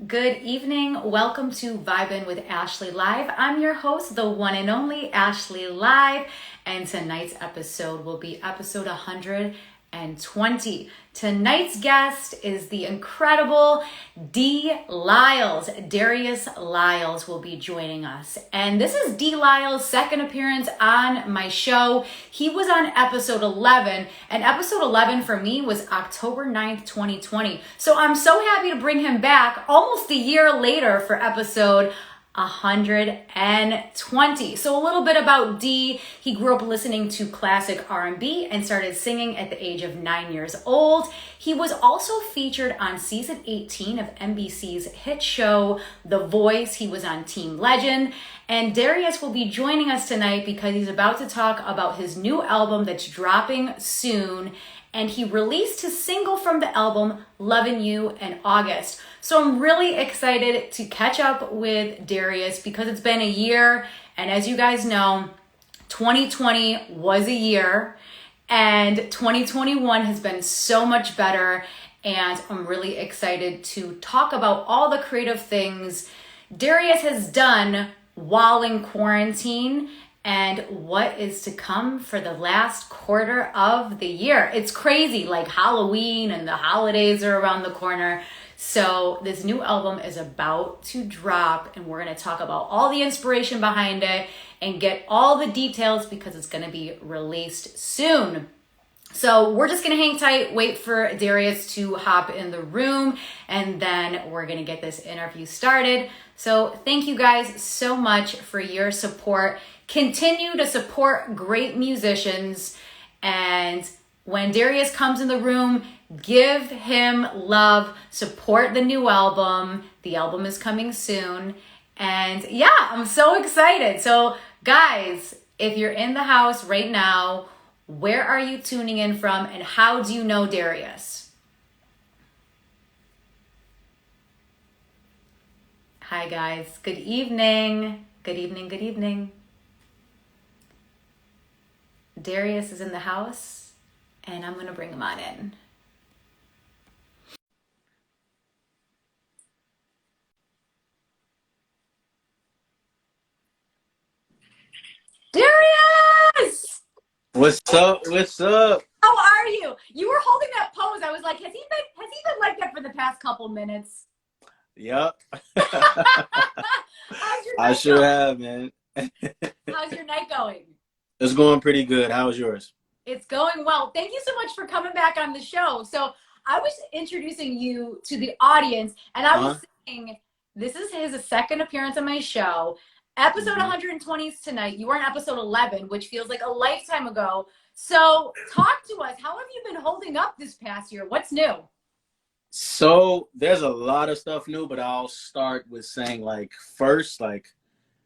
Good evening. Welcome to Vibin with Ashley Live. I'm your host, the one and only Ashley Live, and tonight's episode will be episode 120. Tonight's guest is the incredible Lyles. Darious Lyles will be joining us. And this is Lyles' second appearance on my show. He was on episode 11, and episode 11 for me was October 9th, 2020. So I'm so happy to bring him back almost a year later for episode 120. So a little bit about D. He grew up listening to classic R&B and started singing at the age of 9 years old. He was also featured on season 18 of NBC's hit show, The Voice. He was on Team Legend. And Darious will be joining us tonight because he's about to talk about his new album that's dropping soon. And he released his single from the album, Lovin' You, in August. So I'm really excited to catch up with Darious because it's been a year. And as you guys know, 2020 was a year and 2021 has been so much better. And I'm really excited to talk about all the creative things Darious has done while in quarantine and what is to come for the last quarter of the year. It's crazy, like Halloween and the holidays are around the corner. So this new album is about to drop and we're going to talk about all the inspiration behind it and get all the details because it's going to be released soon. So we're just going to hang tight, wait for Darious to hop in the room, and then we're going to get this interview started. So thank you guys so much for your support. Continue to support great musicians, and when Darious comes in the room, give him love, support the new album. The album is coming soon, and yeah, I'm so excited. So guys, if you're in the house right now, where are you tuning in from, and how do you know Darious? Hi guys, good evening. Good evening, good evening. Darious is in the house, and I'm going to bring him on in. Darious! What's up? What's up? How are you? You were holding that pose. I was like, has he been like that for the past couple minutes? Yep. How's your I night sure going? have, man. How's your night going? It's going pretty good. How's yours? It's going well. Thank you so much for coming back on the show. So I was introducing you to the audience, and I was saying this is his second appearance on my show. Episode 120 is tonight. You were on episode 11, which feels like a lifetime ago. So talk to us. How have you been holding up this past year? What's new? So there's a lot of stuff new, but I'll start with saying, like, first, like,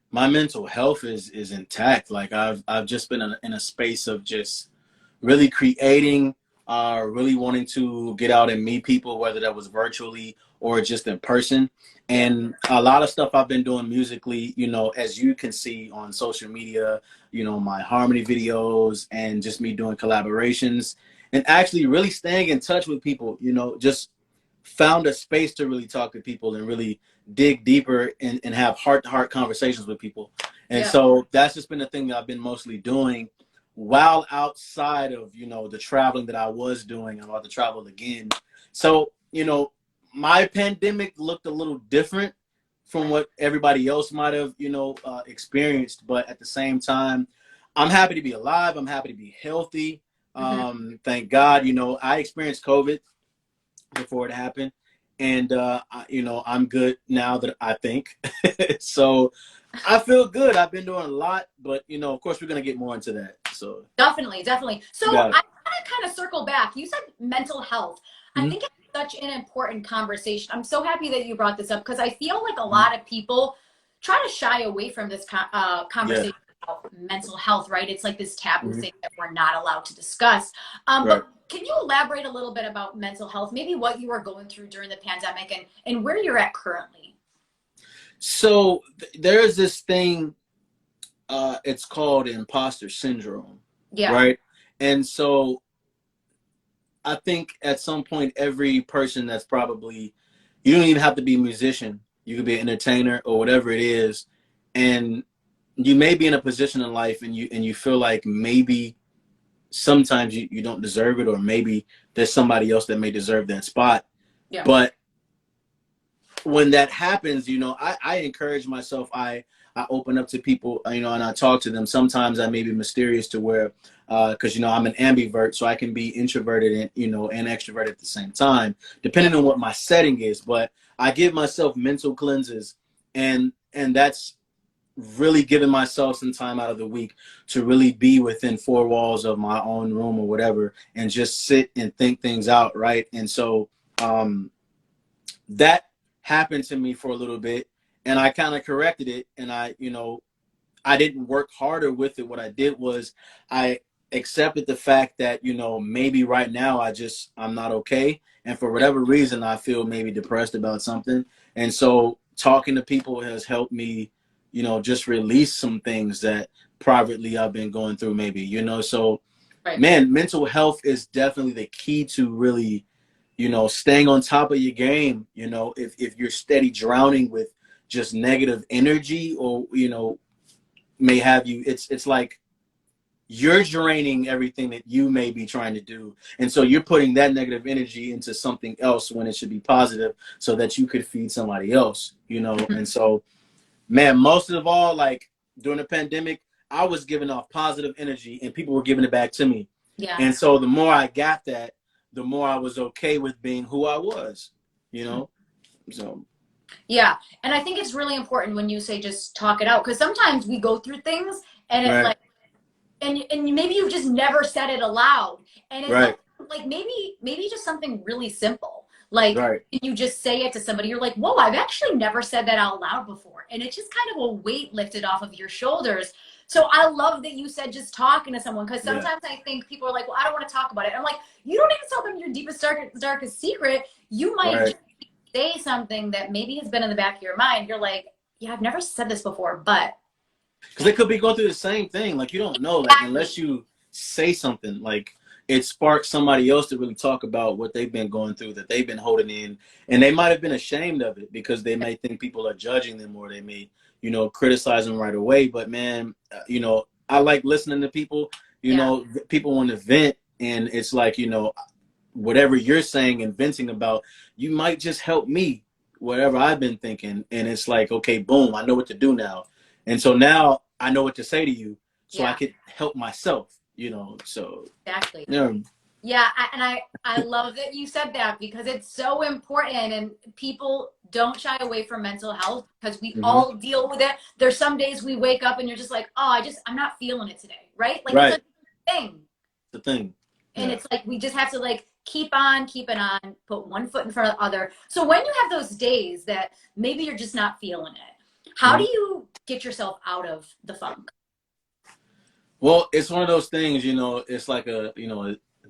my mental health is intact. Like, I've just been in a space of just really creating, really wanting to get out and meet people, whether that was virtually or just in person. And a lot of stuff I've been doing musically, you know, as you can see on social media, you know, my harmony videos and just me doing collaborations and actually really staying in touch with people, you know, just found a space to really talk to people and really dig deeper and have heart-to-heart conversations with people. And so that's just been the thing that I've been mostly doing while outside of, you know, the traveling that I was doing. I'm about to travel again. So, you know, my pandemic looked a little different from what everybody else might have, you know, experienced. But at the same time, I'm happy to be alive. I'm happy to be healthy. Thank God. You know, I experienced COVID before it happened. And, you know, I'm good now that I think. So I feel good. I've been doing a lot. But, you know, of course, we're going to get more into that. So Definitely. So I want to kind of circle back. You said mental health. I think it's such an important conversation. I'm so happy that you brought this up because I feel like a lot of people try to shy away from this conversation about mental health, right? It's like this taboo thing that we're not allowed to discuss. But can you elaborate a little bit about mental health, maybe what you were going through during the pandemic and where you're at currently? So there's this thing, it's called Imposter Syndrome, right? And so I think at some point, every person that's probably, you don't even have to be a musician. You could be an entertainer or whatever it is. And you may be in a position in life and you feel like maybe sometimes you don't deserve it, or maybe there's somebody else that may deserve that spot. Yeah. But when that happens, I encourage myself. I open up to people, and I talk to them. Sometimes I may be mysterious to where, because I'm an ambivert, so I can be introverted and extroverted at the same time, depending on what my setting is. But I give myself mental cleanses, and that's really giving myself some time out of the week to really be within four walls of my own room or whatever, and just sit and think things out, right? And so that happened to me for a little bit, and I kind of corrected it, and I didn't work harder with it. What I did was I accepted the fact that maybe right now I'm not okay, and for whatever reason I feel maybe depressed about something. And so talking to people has helped me just release some things that privately I've been going through, maybe, so Right. Man, mental health is definitely the key to really staying on top of your game. If you're steady drowning with just negative energy, or may have you, it's like you're draining everything that you may be trying to do, and so you're putting that negative energy into something else when it should be positive, so that you could feed somebody else. And so, man, most of all, like during the pandemic, I was giving off positive energy and people were giving it back to me. Yeah. And so the more I got that, the more I was okay with being who I was, So. Yeah. And I think it's really important when you say just talk it out, because sometimes we go through things and it's Right. like, and maybe you've just never said it aloud. And it's Right. like maybe just something really simple. Like Right. you just say it to somebody, you're like, whoa, I've actually never said that out loud before. And it's just kind of a weight lifted off of your shoulders. So I love that you said just talking to someone, because sometimes I think people are like, well, I don't want to talk about it. I'm like, you don't even tell them your deepest, darkest secret. You might just say something that maybe has been in the back of your mind. You're like, yeah, I've never said this before, but. Because they could be going through the same thing. Like, you don't know, like, unless you say something, like it sparks somebody else to really talk about what they've been going through, that they've been holding in. And they might have been ashamed of it because they may think people are judging them, or they may, criticize them right away. But man, I like listening to people, people want to vent, and it's like, whatever you're saying and venting about, you might just help me, whatever I've been thinking. And it's like, okay, boom, I know what to do now. And so now I know what to say to you, so I could help myself, so. Exactly. Yeah. Yeah, I love that you said that, because it's so important, and people don't shy away from mental health, because we all deal with it. There's some days we wake up and you're just like, oh, I'm not feeling it today, right? Like it's a thing. The thing. And it's like we just have to like keep on, put one foot in front of the other. So when you have those days that maybe you're just not feeling it, how do you get yourself out of the funk? Well, it's one of those things, it's like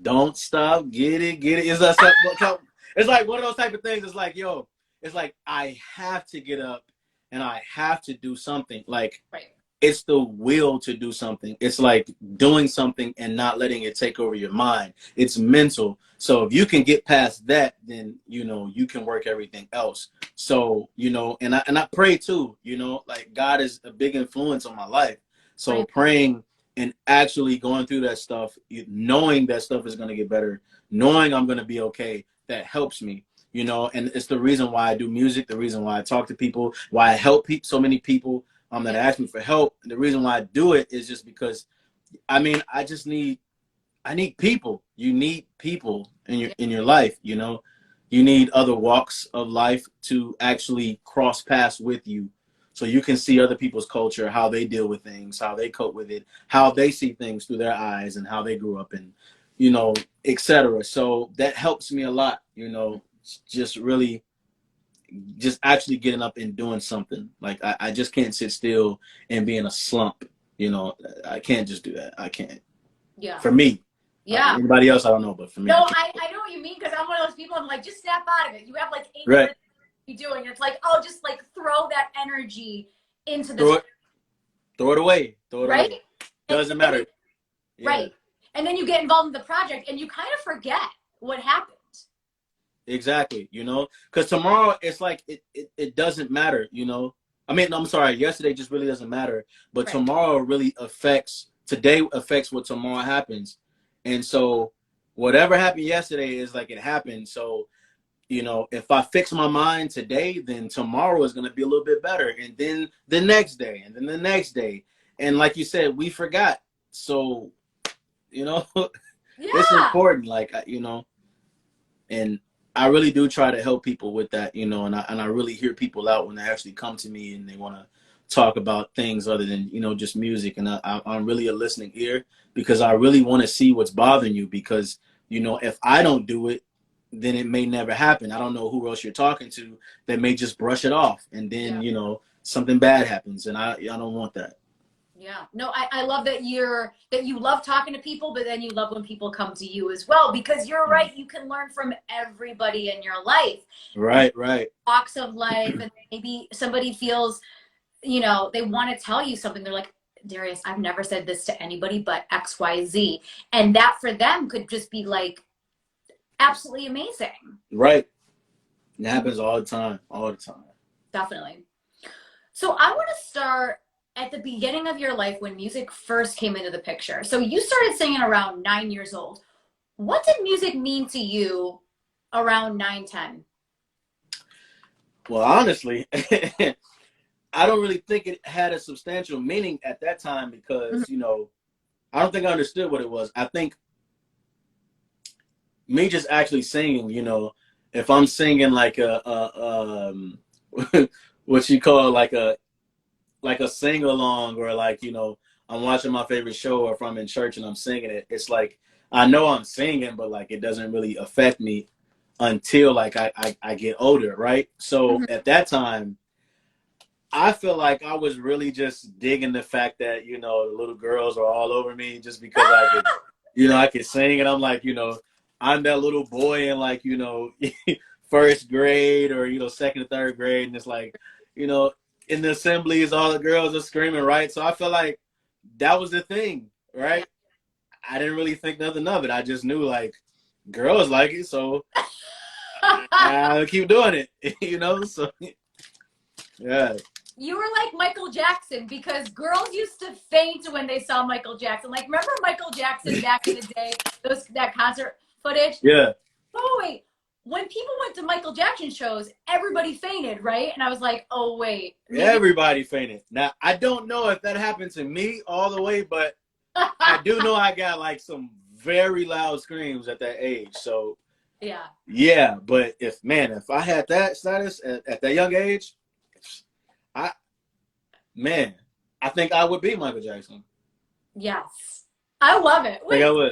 don't stop, get it. It's like one of those type of things. It's like, it's like I have to get up and I have to do something. Like, it's the will to do something. It's like doing something and not letting it take over your mind. It's mental. So if you can get past that, then, you can work everything else. So, and I pray too, like God is a big influence on my life. So praying and actually going through that stuff, knowing that stuff is going to get better, knowing I'm going to be okay, that helps me, and it's the reason why I do music, the reason why I talk to people, why I help so many people that ask me for help. And the reason why I do it is just because, I need people. You need people in your life, you need other walks of life to actually cross paths with you, so you can see other people's culture, how they deal with things, how they cope with it, how they see things through their eyes, and how they grew up, and, etc. So that helps me a lot, just really just actually getting up and doing something. Like, I just can't sit still and be in a slump. I can't just do that. I can't. Yeah. For me. Yeah. Anybody else, I don't know, but for me. No, I know what you mean, because I'm one of those people, I'm like, just snap out of it. You have like 8 minutes to be doing. It's like, oh, just like throw that energy into the throw it away. Away. Doesn't matter. Right. And then you get involved in the project and you kind of forget what happened. Exactly, you know, because tomorrow it's like it doesn't matter, you know. I mean, I'm sorry, yesterday just really doesn't matter, but Right. tomorrow really affects today affects what tomorrow happens, and so whatever happened yesterday is like it happened. So you know, if I fix my mind today, then tomorrow is going to be a little bit better, and then the next day, and then the next day, and like you said, we forgot. So you know, it's Yeah. important, like you know. And I really do try to help people with that, you know, and I really hear people out when they actually come to me and they want to talk about things other than, you know, just music. And I'm really a listening ear because I really want to see what's bothering you because, you know, if I don't do it, then it may never happen. I don't know who else you're talking to that may just brush it off. And then, Yeah. you know, something bad happens. And I don't want that. Yeah. No, I love that you love talking to people, but then you love when people come to you as well, because you're right, you can learn from everybody in your life. Right, right. Walks of life, and maybe somebody feels, you know, they want to tell you something. They're like, Darious, I've never said this to anybody but XYZ. And that for them could just be like absolutely amazing. Right. It happens all the time, all the time. Definitely. So I want to start at the beginning of your life when music first came into the picture. So you started singing around 9 years old. What did music mean to you around 9, 10? Well, honestly, I don't really think it had a substantial meaning at that time because, you know, I don't think I understood what it was. I think me just actually singing, you know, if I'm singing like what you call like a sing along or like, you know, I'm watching my favorite show or if I'm in church and I'm singing it, it's like I know I'm singing, but like it doesn't really affect me until like I get older, right? So at that time, I feel like I was really just digging the fact that, you know, the little girls are all over me just because I could, you know, I could sing. And I'm like, you know, I'm that little boy in like, you know, first grade or, you know, second or third grade. And it's like, you know, in the assemblies, all the girls are screaming, right? So I feel like that was the thing, right? I didn't really think nothing of it. I just knew like girls like it. So I'll keep doing it, you know? So, yeah. You were like Michael Jackson because girls used to faint when they saw Michael Jackson. Like, remember Michael Jackson back in the day? That concert footage? Yeah. Oh, wait. When people went to Michael Jackson shows, everybody fainted, right? And I was like, oh, wait. Maybe. Everybody fainted. Now, I don't know if that happened to me all the way, but I do know I got like some very loud screams at that age. So, yeah. But if I had that status at that young age, I think I would be Michael Jackson. Yes. I love it. Wait, I think I would.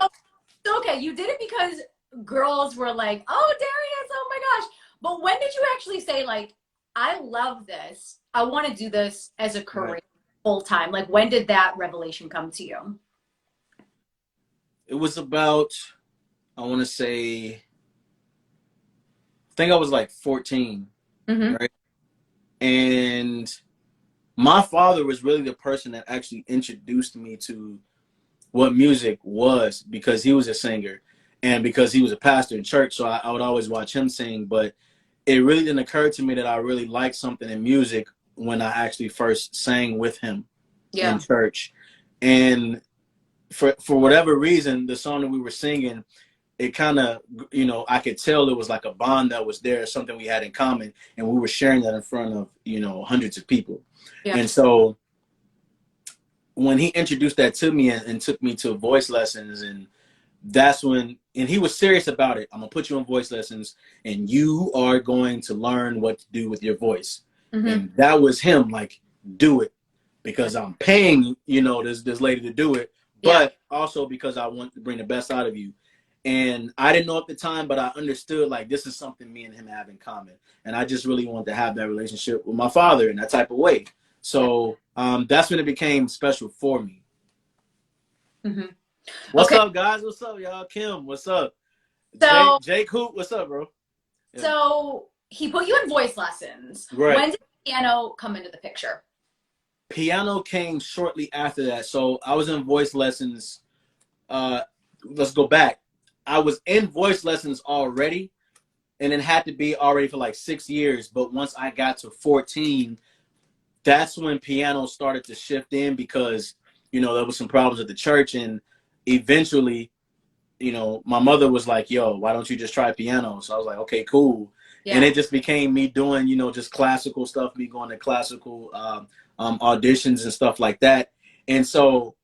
So, okay, you did it because girls were like, oh, Darious, oh my gosh. But when did you actually say, like, I love this. I want to do this as a career full time? Like, when did that revelation come to you? It was about, I want to say, I think I was like 14, right? And my father was really the person that actually introduced me to what music was because he was a singer and because he was a pastor in church. So I would always watch him sing. But it really didn't occur to me that I really liked something in music when I actually first sang with him in church. And for whatever reason, the song that we were singing, it kind of, you know, I could tell it was like a bond that was there, something we had in common. And we were sharing that in front of, you know, hundreds of people. Yeah. And so when he introduced that to me and took me to voice lessons, and that's when, and he was serious about it. I'm going to put you in voice lessons and you are going to learn what to do with your voice. And that was him, like, do it because I'm paying, you know, this lady to do it, but also because I want to bring the best out of you. And I didn't know at the time, but I understood like this is something me and him have in common. And I just really wanted to have that relationship with my father in that type of way. So that's when it became special for me. What's up, guys? What's up, y'all? Kim, what's up? So, Jake Hoop, what's up, bro? Yeah. So he put you in voice lessons. Right. When did piano come into the picture? Piano came shortly after that. So I was in voice lessons. Let's go back. I was in voice lessons already, and it had to be already for like 6 years. But once I got to 14, that's when piano started to shift in because, you know, there was some problems at the church. And eventually, you know, my mother was like, yo, why don't you just try piano? So I was like, okay, cool. Yeah. And it just became me doing, you know, just classical stuff, me going to classical auditions and stuff like that. And so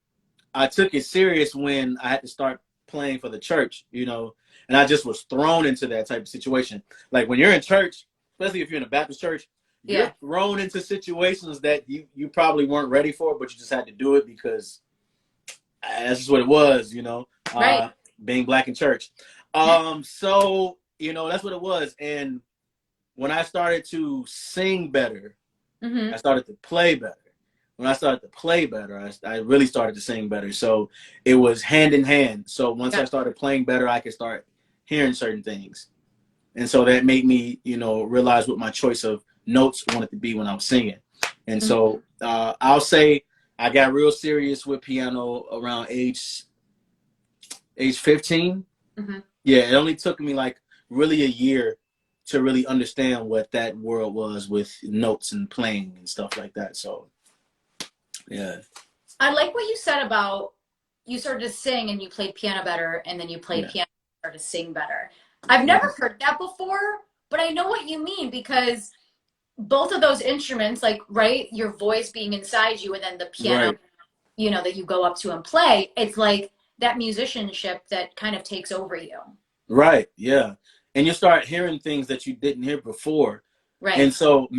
I took it serious when I had to start playing for the church, you know, and I just was thrown into that type of situation. Like when you're in church, especially if you're in a Baptist church, you're thrown into situations that you probably weren't ready for, but you just had to do it because that's just what it was, you know, Right. being black in church. So, you know, that's what it was. And when I started to sing better, I started to play better. When I started to play better, I really started to sing better. So it was hand in hand. So once I started playing better, I could start hearing certain things. And so that made me, you know, realize what my choice of notes wanted to be when I was singing. And so I'll say I got real serious with piano around age 15. Yeah, it only took me like really a year to really understand what that world was with notes and playing and stuff like that. So, yeah. I like what you said about you started to sing and you played piano better, and then you played piano and started to sing better. I've never heard that before, but I know what you mean because both of those instruments, like, right, your voice being inside you and then the piano, you know, that you go up to and play, it's like that musicianship that kind of takes over you. Right, yeah. And you start hearing things that you didn't hear before. Right. And so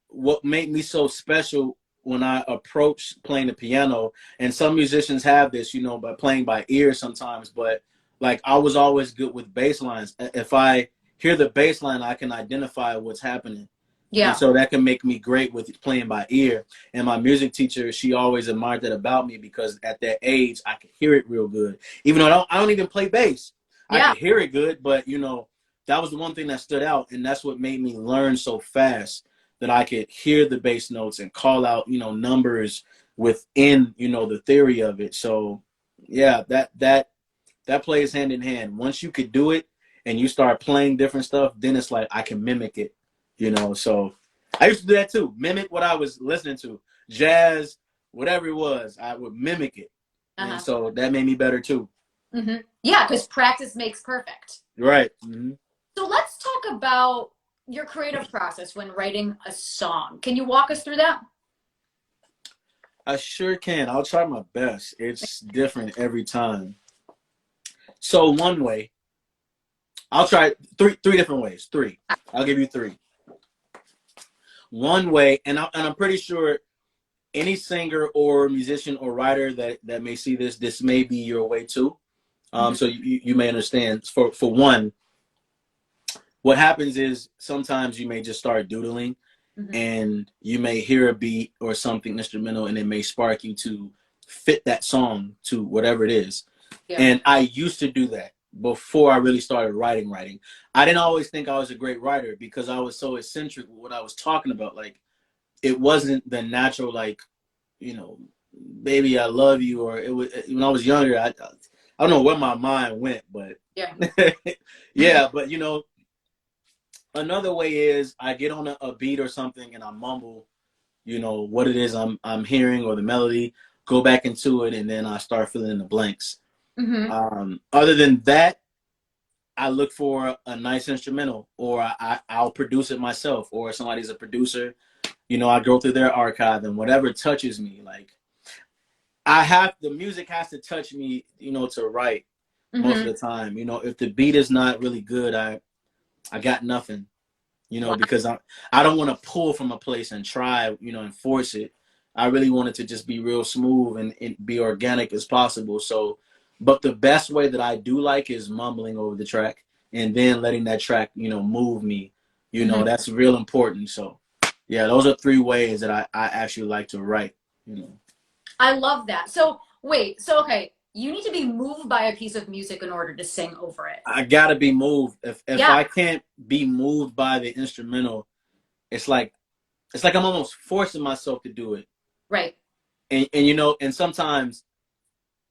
what made me so special when I approached playing the piano, and some musicians have this, you know, by playing by ear sometimes, but like I was always good with bass lines. If I hear the bass line, I can identify what's happening. Yeah. And so that can make me great with playing by ear. And my music teacher, she always admired that about me because at that age, I could hear it real good. Even though I don't even play bass. I could hear it good, but, you know, that was the one thing that stood out. And that's what made me learn so fast that I could hear the bass notes and call out, you know, numbers within, you know, the theory of it. So, yeah, that plays hand in hand. Once you could do it and you start playing different stuff, then it's like I can mimic it. You know, so I used to do that too. Mimic what I was listening to. Jazz, whatever it was, I would mimic it. And so that made me better too. Yeah, because practice makes perfect. Right. So let's talk about your creative process when writing a song. Can you walk us through that? I sure can. I'll try my best. It's different every time. So one way, I'll try three different ways. Three. I'll give you three. One way, and I'm pretty sure any singer or musician or writer that may see this may be your way too. So you may understand. For one, what happens is sometimes you may just start doodling, and you may hear a beat or something instrumental, and it may spark you to fit that song to whatever it is. And I used to do that before I really started writing. I didn't always think I was a great writer because I was so eccentric with what I was talking about. Like, it wasn't the natural, like, you know, baby, I love you. Or it was when I was younger, I don't know where my mind went, but yeah, but you know, another way is I get on a beat or something and I mumble, you know, what it is I'm hearing or the melody, go back into it, and then I start filling in the blanks. Other than that, I look for a nice instrumental, or I'll produce it myself, or somebody's a producer. You know, I go through their archive, and whatever touches me, like the music has to touch me, you know, to write most of the time. You know, if the beat is not really good, I got nothing, you know, because I don't want to pull from a place and try, you know, and force it. I really want it to just be real smooth and be organic as possible. So, but the best way that I do like is mumbling over the track and then letting that track, you know, move me. You know, that's real important. So, yeah, those are three ways that I actually like to write, you know. I love that. So, wait, so, okay, you need to be moved by a piece of music in order to sing over it. I got to be moved. If I can't be moved by the instrumental, it's like I'm almost forcing myself to do it. Right. And you know, and sometimes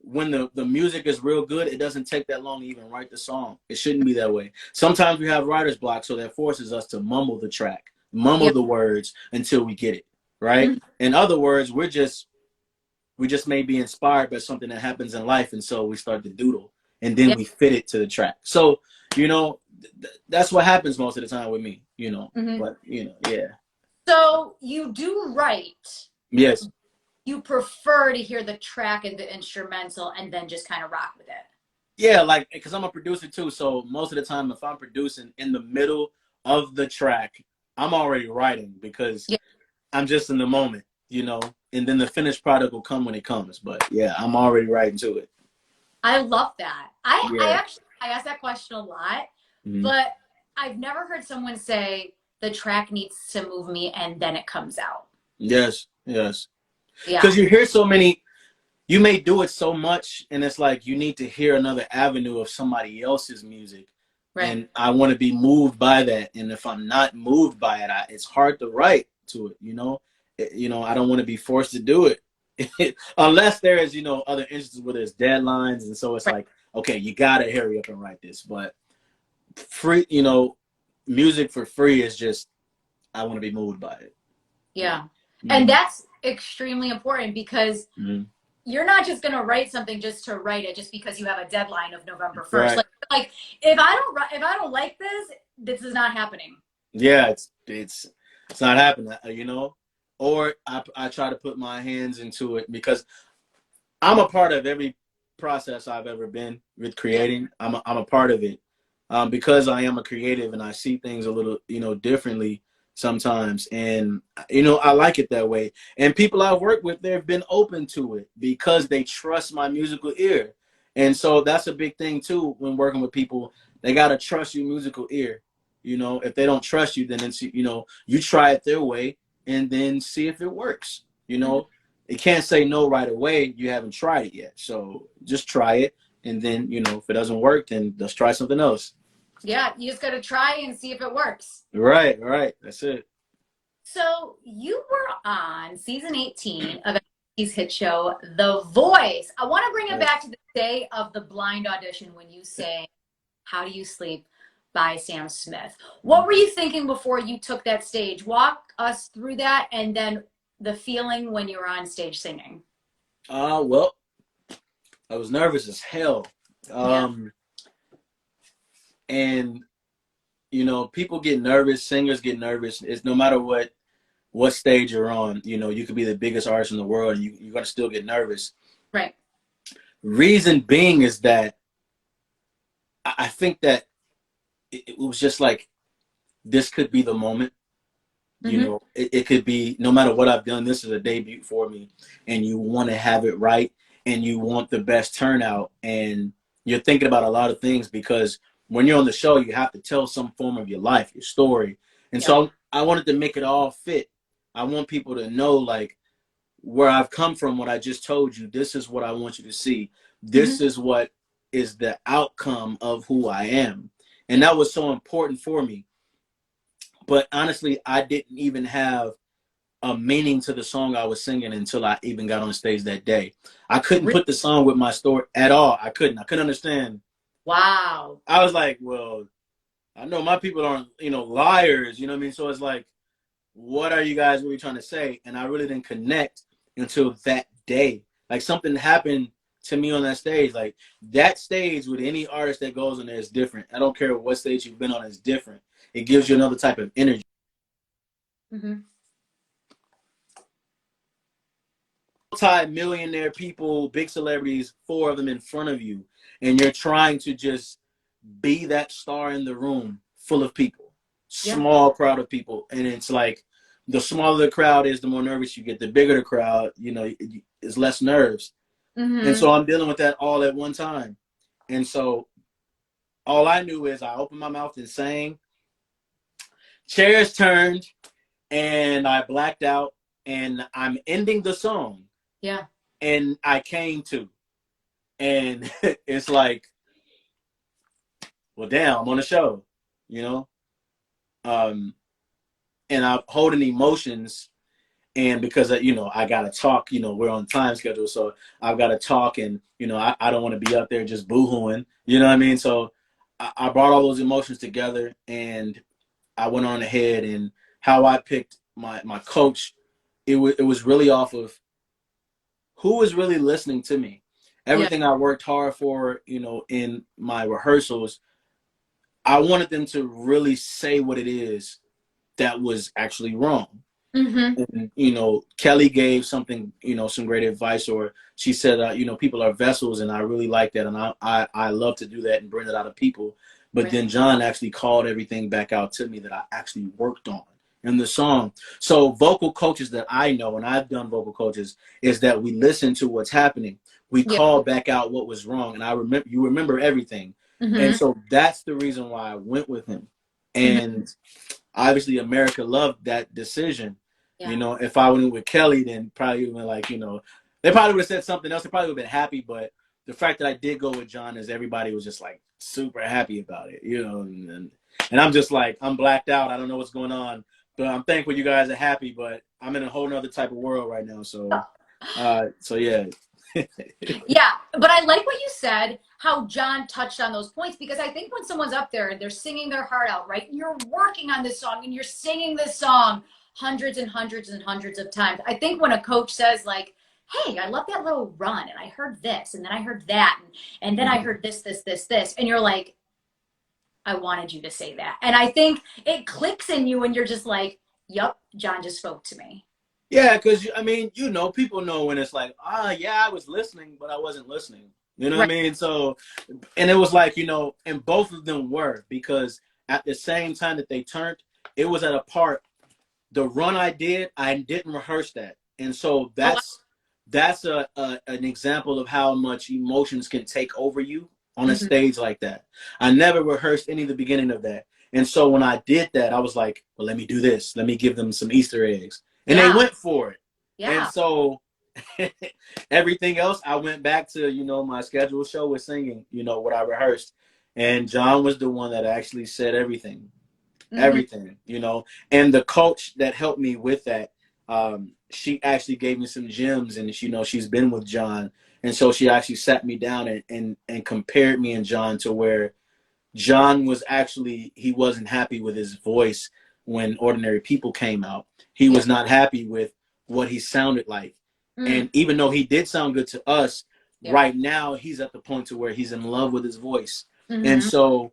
when the music is real good, it doesn't take that long to even write the song. It shouldn't be that way. Sometimes we have writer's block, so that forces us to mumble the track, mumble the words until we get it, right? In other words, we just may be inspired by something that happens in life, and so we start to doodle, and then we fit it to the track. So, that's what happens most of the time with me, but, yeah. So you do write. Yes. You prefer to hear the track and the instrumental and then just kind of rock with it. Yeah, like, because I'm a producer too, so most of the time if I'm producing in the middle of the track, I'm already writing because I'm just in the moment, and then the finished product will come when it comes. But yeah, I'm already writing to it. I love that. I ask that question a lot, but I've never heard someone say the track needs to move me and then it comes out. Yes. Yeah. Because you hear so many, you may do it so much, and it's like you need to hear another avenue of somebody else's music. Right. And I want to be moved by that. And if I'm not moved by it, it's hard to write to it, I don't want to be forced to do it. Unless there is, other instances where there's deadlines. And so it's like, okay, you got to hurry up and write this. But free, music for free is just, I want to be moved by it. Yeah. And that's extremely important because you're not just going to write something just to write it just because you have a deadline of November 1st. Right. Like if I don't like this is not happening. Yeah, it's not happening, or I try to put my hands into it because I'm a part of every process I've ever been with creating. I'm a part of it because I am a creative and I see things a little, differently sometimes. And, I like it that way. And people I've worked with, they've been open to it because they trust my musical ear. And so that's a big thing too when working with people. They got to trust your musical ear. If they don't trust you, then it's, you try it their way and then see if it works. It can't say no right away. You haven't tried it yet. So just try it. And then, if it doesn't work, then let's try something else. Yeah, you just got to try and see if it works. Right. That's it. So you were on season 18 of his hit show, The Voice. I want to bring it back to the day of the blind audition when you sang How Do You Sleep by Sam Smith. What were you thinking before you took that stage? Walk us through that and then the feeling when you were on stage singing. Well, I was nervous as hell. And, people get nervous, singers get nervous. It's no matter what stage you're on, you could be the biggest artist in the world and you're going to still get nervous. Right. Reason being is that I think that it was just like, this could be the moment. It could be, no matter what I've done, this is a debut for me and you want to have it right and you want the best turnout and you're thinking about a lot of things because when you're on the show, you have to tell some form of your life, your story. And so I wanted to make it all fit. I want people to know like where I've come from, what I just told you. This is what I want you to see. This is what is the outcome of who I am. And that was so important for me. But honestly, I didn't even have a meaning to the song I was singing until I even got on stage that day. I couldn't put the song with my story at all. I couldn't understand. Wow. I was like, well, I know my people aren't, liars, you know what I mean? So it's like, what are you guys really trying to say? And I really didn't connect until that day. Like something happened to me on that stage. Like that stage with any artist that goes on there is different. I don't care what stage you've been on, it's different. It gives you another type of energy. Multi-millionaire people, big celebrities, 4 of them in front of you. And you're trying to just be that star in the room full of people, small crowd of people. And it's like, the smaller the crowd is, the more nervous you get. The bigger the crowd, is less nerves. And so I'm dealing with that all at one time. And so all I knew is I opened my mouth and sang. Chairs turned and I blacked out and I'm ending the song. Yeah. And I came to. And it's like, well, damn, I'm on the show, And I'm holding emotions. And because, you know, I got to talk, you know, we're on time schedule. So I've got to talk, and, you know, I don't want to be up there just boohooing, you know what I mean? So I brought all those emotions together, and I went on ahead, and how I picked my coach, it was really off of who was really listening to me. Everything I worked hard for, you know, in my rehearsals, I wanted them to really say what it is that was actually wrong. And, you know, Kelly gave something, you know, some great advice, or she said, you know, people are vessels, and I really like that, and I love to do that and bring it out of people. But then John actually called everything back out to me that I actually worked on in the song. So vocal coaches that I know, and I've done vocal coaches, is that we listen to what's happening. We call back out what was wrong, and you remember everything. And so that's the reason why I went with him. And obviously America loved that decision. You know, if I went with Kelly, then probably would have been like, you know, they probably would have said something else. They probably would have been happy. But the fact that I did go with John is everybody was just like super happy about it, you know. And I'm just like, I'm blacked out. I don't know what's going on, but I'm thankful you guys are happy. But I'm in a whole nother type of world right now. So, so yeah. Yeah, but I like what you said, how John touched on those points, because I think when someone's up there and they're singing their heart out, right, and you're working on this song and you're singing this song hundreds and hundreds and hundreds of times, I think when a coach says like, hey, I love that little run, and I heard this, and then I heard that, and then I heard this, and you're like, I wanted you to say that. And I think it clicks in you and you're just like, yup, John just spoke to me. Yeah, because, I mean, you know, people know when it's like, yeah, I was listening, but I wasn't listening. You know what I mean? So, and it was like, you know, and both of them were, because at the same time that they turned, it was at a part, the run I didn't rehearse that. And so that's an example of how much emotions can take over you on a stage like that. I never rehearsed any of the beginning of that. And so when I did that, I was like, well, let me do this. Let me give them some Easter eggs. And they went for it. And so everything else, I went back to, you know, my scheduled show with singing, you know, what I rehearsed. And John was the one that actually said everything. Everything, you know. And the coach that helped me with that, she actually gave me some gems, and, you know, she's been with John. And so she actually sat me down and compared me and John to where John was actually, he wasn't happy with his voice when Ordinary People came out. He was not happy with what he sounded like. And even though he did sound good to us, right now he's at the point to where he's in love with his voice. And so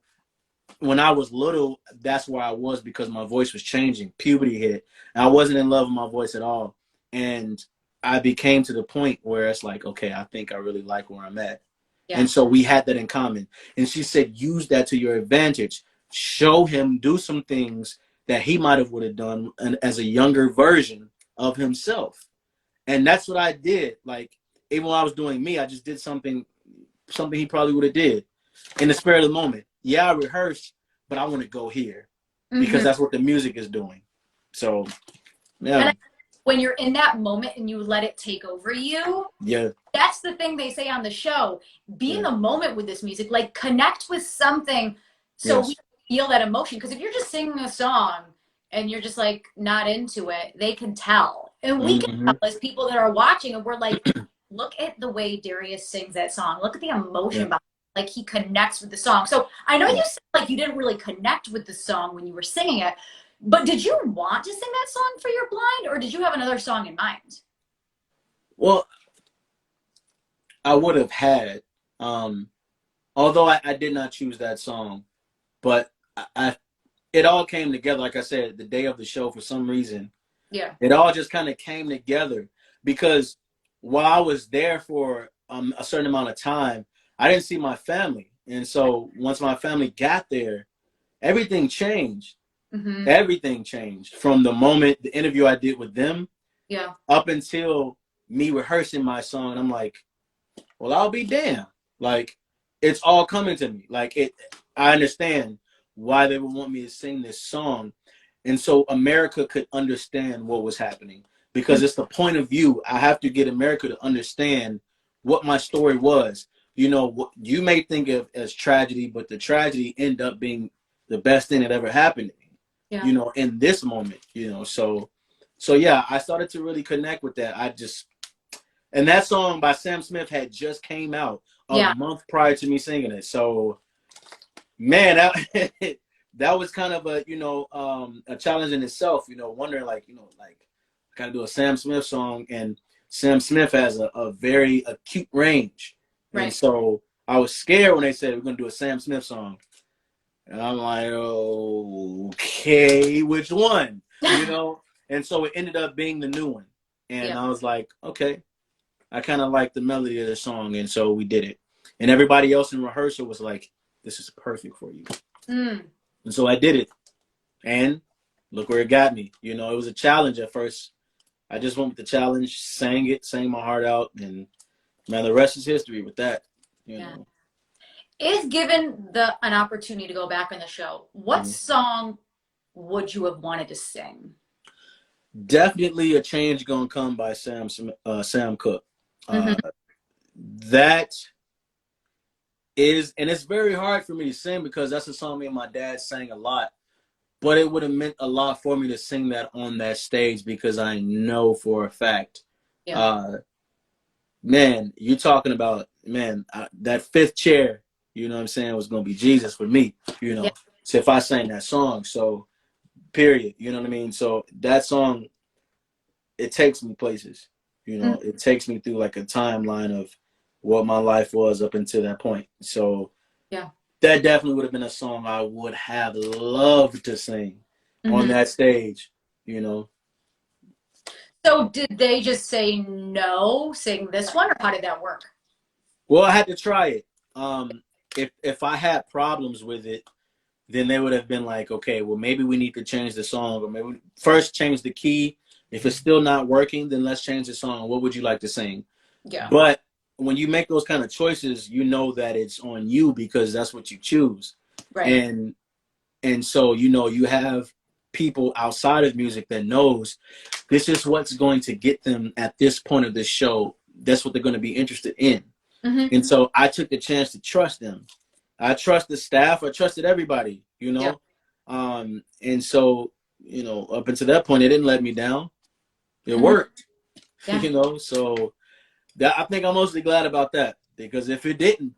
when I was little, that's where I was, because my voice was changing. Puberty hit. And I wasn't in love with my voice at all. And I became to the point where it's like, okay, I think I really like where I'm at. And so we had that in common. And she said, use that to your advantage. Show him, do some things that he might have would have done as a younger version of himself. And that's what I did. Like, even when I was doing me, I just did something he probably would have did in the spirit of the moment. Yeah, I rehearsed, but I want to go here because that's what the music is doing. So, yeah. And when you're in that moment and you let it take over you, that's the thing they say on the show. Be in the moment with this music, like connect with something so we feel that emotion. Because if you're just singing a song and you're just like not into it, they can tell. And we can tell as people that are watching, and we're like, look at the way Darious sings that song. Look at the emotion behind it. Like, he connects with the song. So I know you said like you didn't really connect with the song when you were singing it, but did you want to sing that song for You're Blind, or did you have another song in mind? Well, I would have had, although I did not choose that song, but it all came together. Like I said, the day of the show, for some reason, it all just kind of came together, because while I was there for a certain amount of time, I didn't see my family. And so once my family got there, everything changed. Everything changed from the moment the interview I did with them up until me rehearsing my song. I'm like, well, I'll be damned. Like, it's all coming to me. Like, I understand why they would want me to sing this song. And so America could understand what was happening, because it's the point of view. I have to get America to understand what my story was. You know, what you may think of as tragedy, but the tragedy ended up being the best thing that ever happened to me, you know, in this moment, you know. So So yeah, I started to really connect with that. And that song by Sam Smith had just came out a Yeah. month prior to me singing it. So man, that that was kind of a challenge in itself, wondering like, like I gotta do a Sam Smith song, and Sam Smith has a very acute range. Right. And so I was scared when they said we're gonna do a Sam Smith song. And I'm like, okay, which one? And so it ended up being the new one. And I was like, okay, I kind of like the melody of the song. And so we did it. And everybody else in rehearsal was like, this is perfect for you. And so I did it. And look where it got me. It was a challenge at first. I just went with the challenge, sang my heart out. And man, the rest is history with that. You know. If given an opportunity to go back on the show, what song would you have wanted to sing? Definitely A Change Gonna Come by Sam Cooke. That is, and it's very hard for me to sing because that's a song me and my dad sang a lot. But it would have meant a lot for me to sing that on that stage because I know for a fact, man, you're talking about, that fifth chair, you know what I'm saying, was going to be Jesus for me, So if I sang that song, so period, you know what I mean? So that song, it takes me places, it takes me through like a timeline of what my life was up until that point. So that definitely would have been a song I would have loved to sing on that stage, So did they just say no, sing this one, or how did that work? Well, I had to try it. If I had problems with it, then they would have been like, okay, well, maybe we need to change the song, or maybe first change the key. If it's still not working, then let's change the song. What would you like to sing? Yeah. But when you make those kind of choices, you know that it's on you because that's what you choose. Right. And so, you have people outside of music that knows this is what's going to get them at this point of the show. That's what they're going to be interested in. And so I took the chance to trust them. I trust the staff. I trusted everybody, and so, up until that point, it didn't let me down. It worked, so that, I think I'm mostly glad about that, because if it didn't,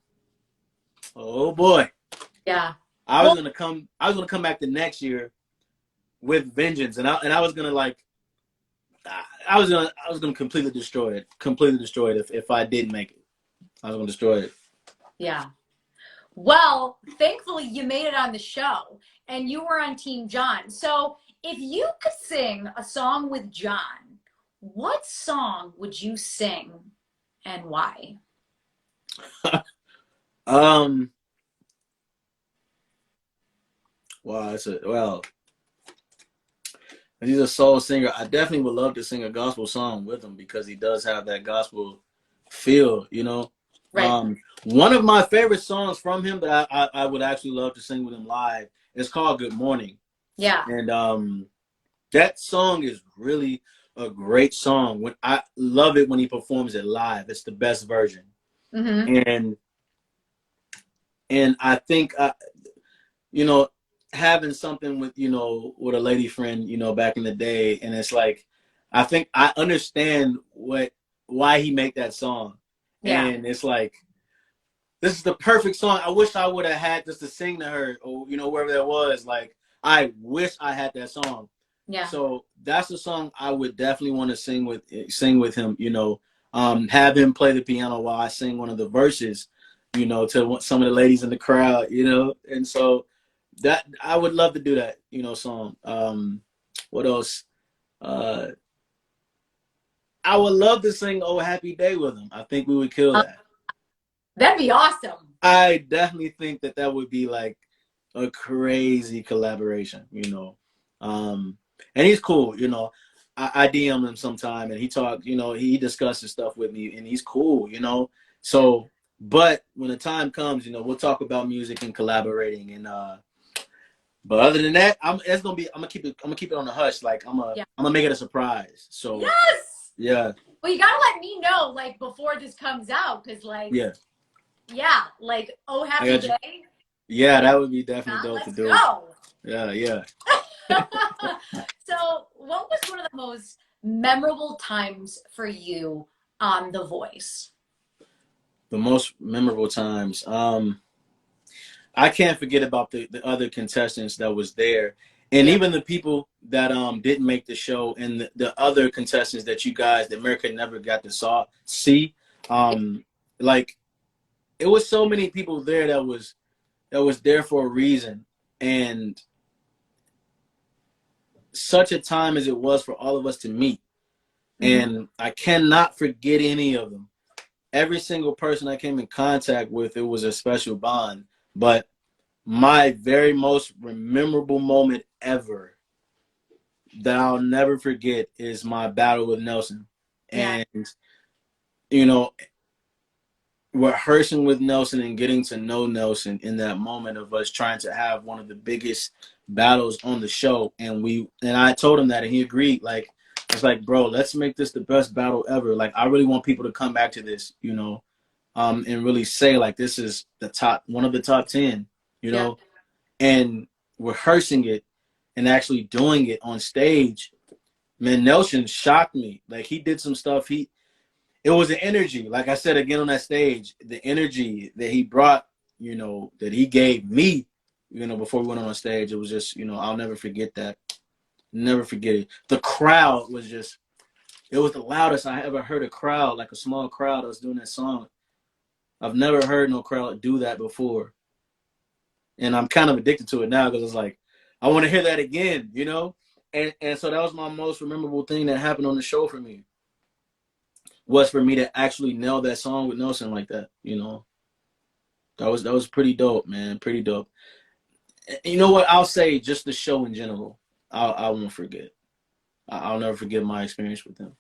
oh boy. Yeah. I was gonna come back the next year with vengeance, and I was gonna I was gonna completely destroy it if I didn't make it. I was gonna destroy it. Yeah. Well, thankfully you made it on the show and you were on Team John. So if you could sing a song with John, what song would you sing and why? Wow, he's a soul singer. I definitely would love to sing a gospel song with him because he does have that gospel feel, Right. One of my favorite songs from him that I would actually love to sing with him live is called Good Morning. Yeah. And that song is really a great song. When I love it when he performs it live. It's the best version. And I think having something with with a lady friend back in the day, and it's like I think I understand why he made that song. And it's like, this is the perfect song. I wish I would have had just to sing to her, or wherever that was. Like, I wish I had that song. Yeah. So that's a song I would definitely want to sing with him. Have him play the piano while I sing one of the verses. To some of the ladies in the crowd. And so that I would love to do that. Song. What else? I would love to sing "Oh Happy Day" with him. I think we would kill that. That'd be awesome. I definitely think that would be like a crazy collaboration, and he's cool, I DM him sometime and he talked, he discusses stuff with me and he's cool, so, but when the time comes, we'll talk about music and collaborating but other than that, I'm gonna keep it on the hush. Like I'm gonna make it a surprise. So yes. Yeah. Well, you gotta let me know like before this comes out, because like like "Oh Happy Day." Yeah, that would be definitely dope to do. Let's go. Yeah. So, what was one of the most memorable times for you on The Voice? The most memorable times. I can't forget about the other contestants that was there, and even the people that didn't make the show, and the other contestants that you guys, that America never got to see. Like, it was so many people there that was there for a reason, and such a time as it was for all of us to meet. And I cannot forget any of them. Every single person I came in contact with, it was a special bond. But my very most memorable moment ever that I'll never forget is my battle with Nelson. And, you know, rehearsing with Nelson and getting to know Nelson in that moment of us trying to have one of the biggest battles on the show. And I told him that, and he agreed. Like, it's like, bro, let's make this the best battle ever. Like, I really want people to come back to this, you know, and really say, like, this is one of the top 10, you know, and rehearsing it and actually doing it on stage. Man, Nelson shocked me. Like, he did some stuff. It was the energy, like I said again on that stage, the energy that he brought, you know, that he gave me, you know, before we went on stage. It was just, you know, I'll never forget that. Never forget it. The crowd was just, it was the loudest I ever heard a crowd, like a small crowd that was doing that song. I've never heard no crowd do that before. And I'm kind of addicted to it now because it's like, I want to hear that again, you know? And so that was my most memorable thing that happened on the show for me, was for me to actually nail that song with Nelson like that, you know? That was pretty dope, man. Pretty dope. You know what? I'll say just the show in general. I won't forget. I'll never forget my experience with them.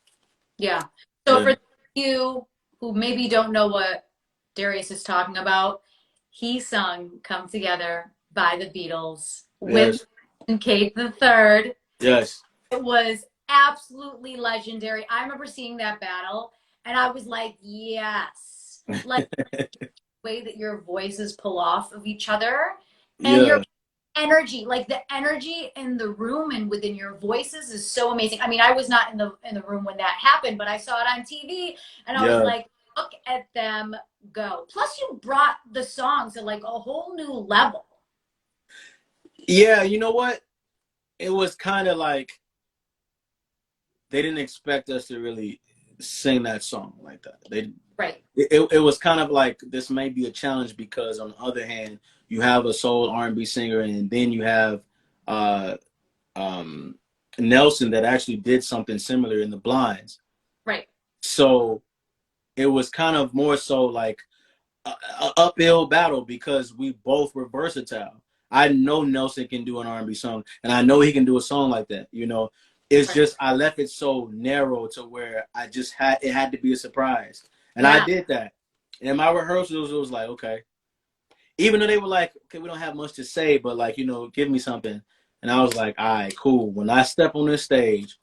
Yeah. So for you who maybe don't know what Darious is talking about, he sung "Come Together" by the Beatles with Kate the Third. Yes. It was absolutely legendary. I remember seeing that battle and I was like, yes. Like, the way that your voices pull off of each other and your energy, like the energy in the room and within your voices is so amazing. I mean, I was not in the room when that happened, but I saw it on TV and I was like, look at them go. Plus you brought the songs to like a whole new level. Yeah, you know what? It was kind of like they didn't expect us to really sing that song like that. It was kind of like, this may be a challenge because on the other hand, you have a soul R&B singer, and then you have Nelson that actually did something similar in the Blinds. Right. So it was kind of more so like an uphill battle because we both were versatile. I know Nelson can do an R&B song, and I know he can do a song like that, you know. It's just I left it so narrow to where it had to be a surprise. And I did that. And in my rehearsals, it was like, okay. Even though they were like, okay, we don't have much to say, but like, you know, give me something. And I was like, all right, cool. When I step on this stage,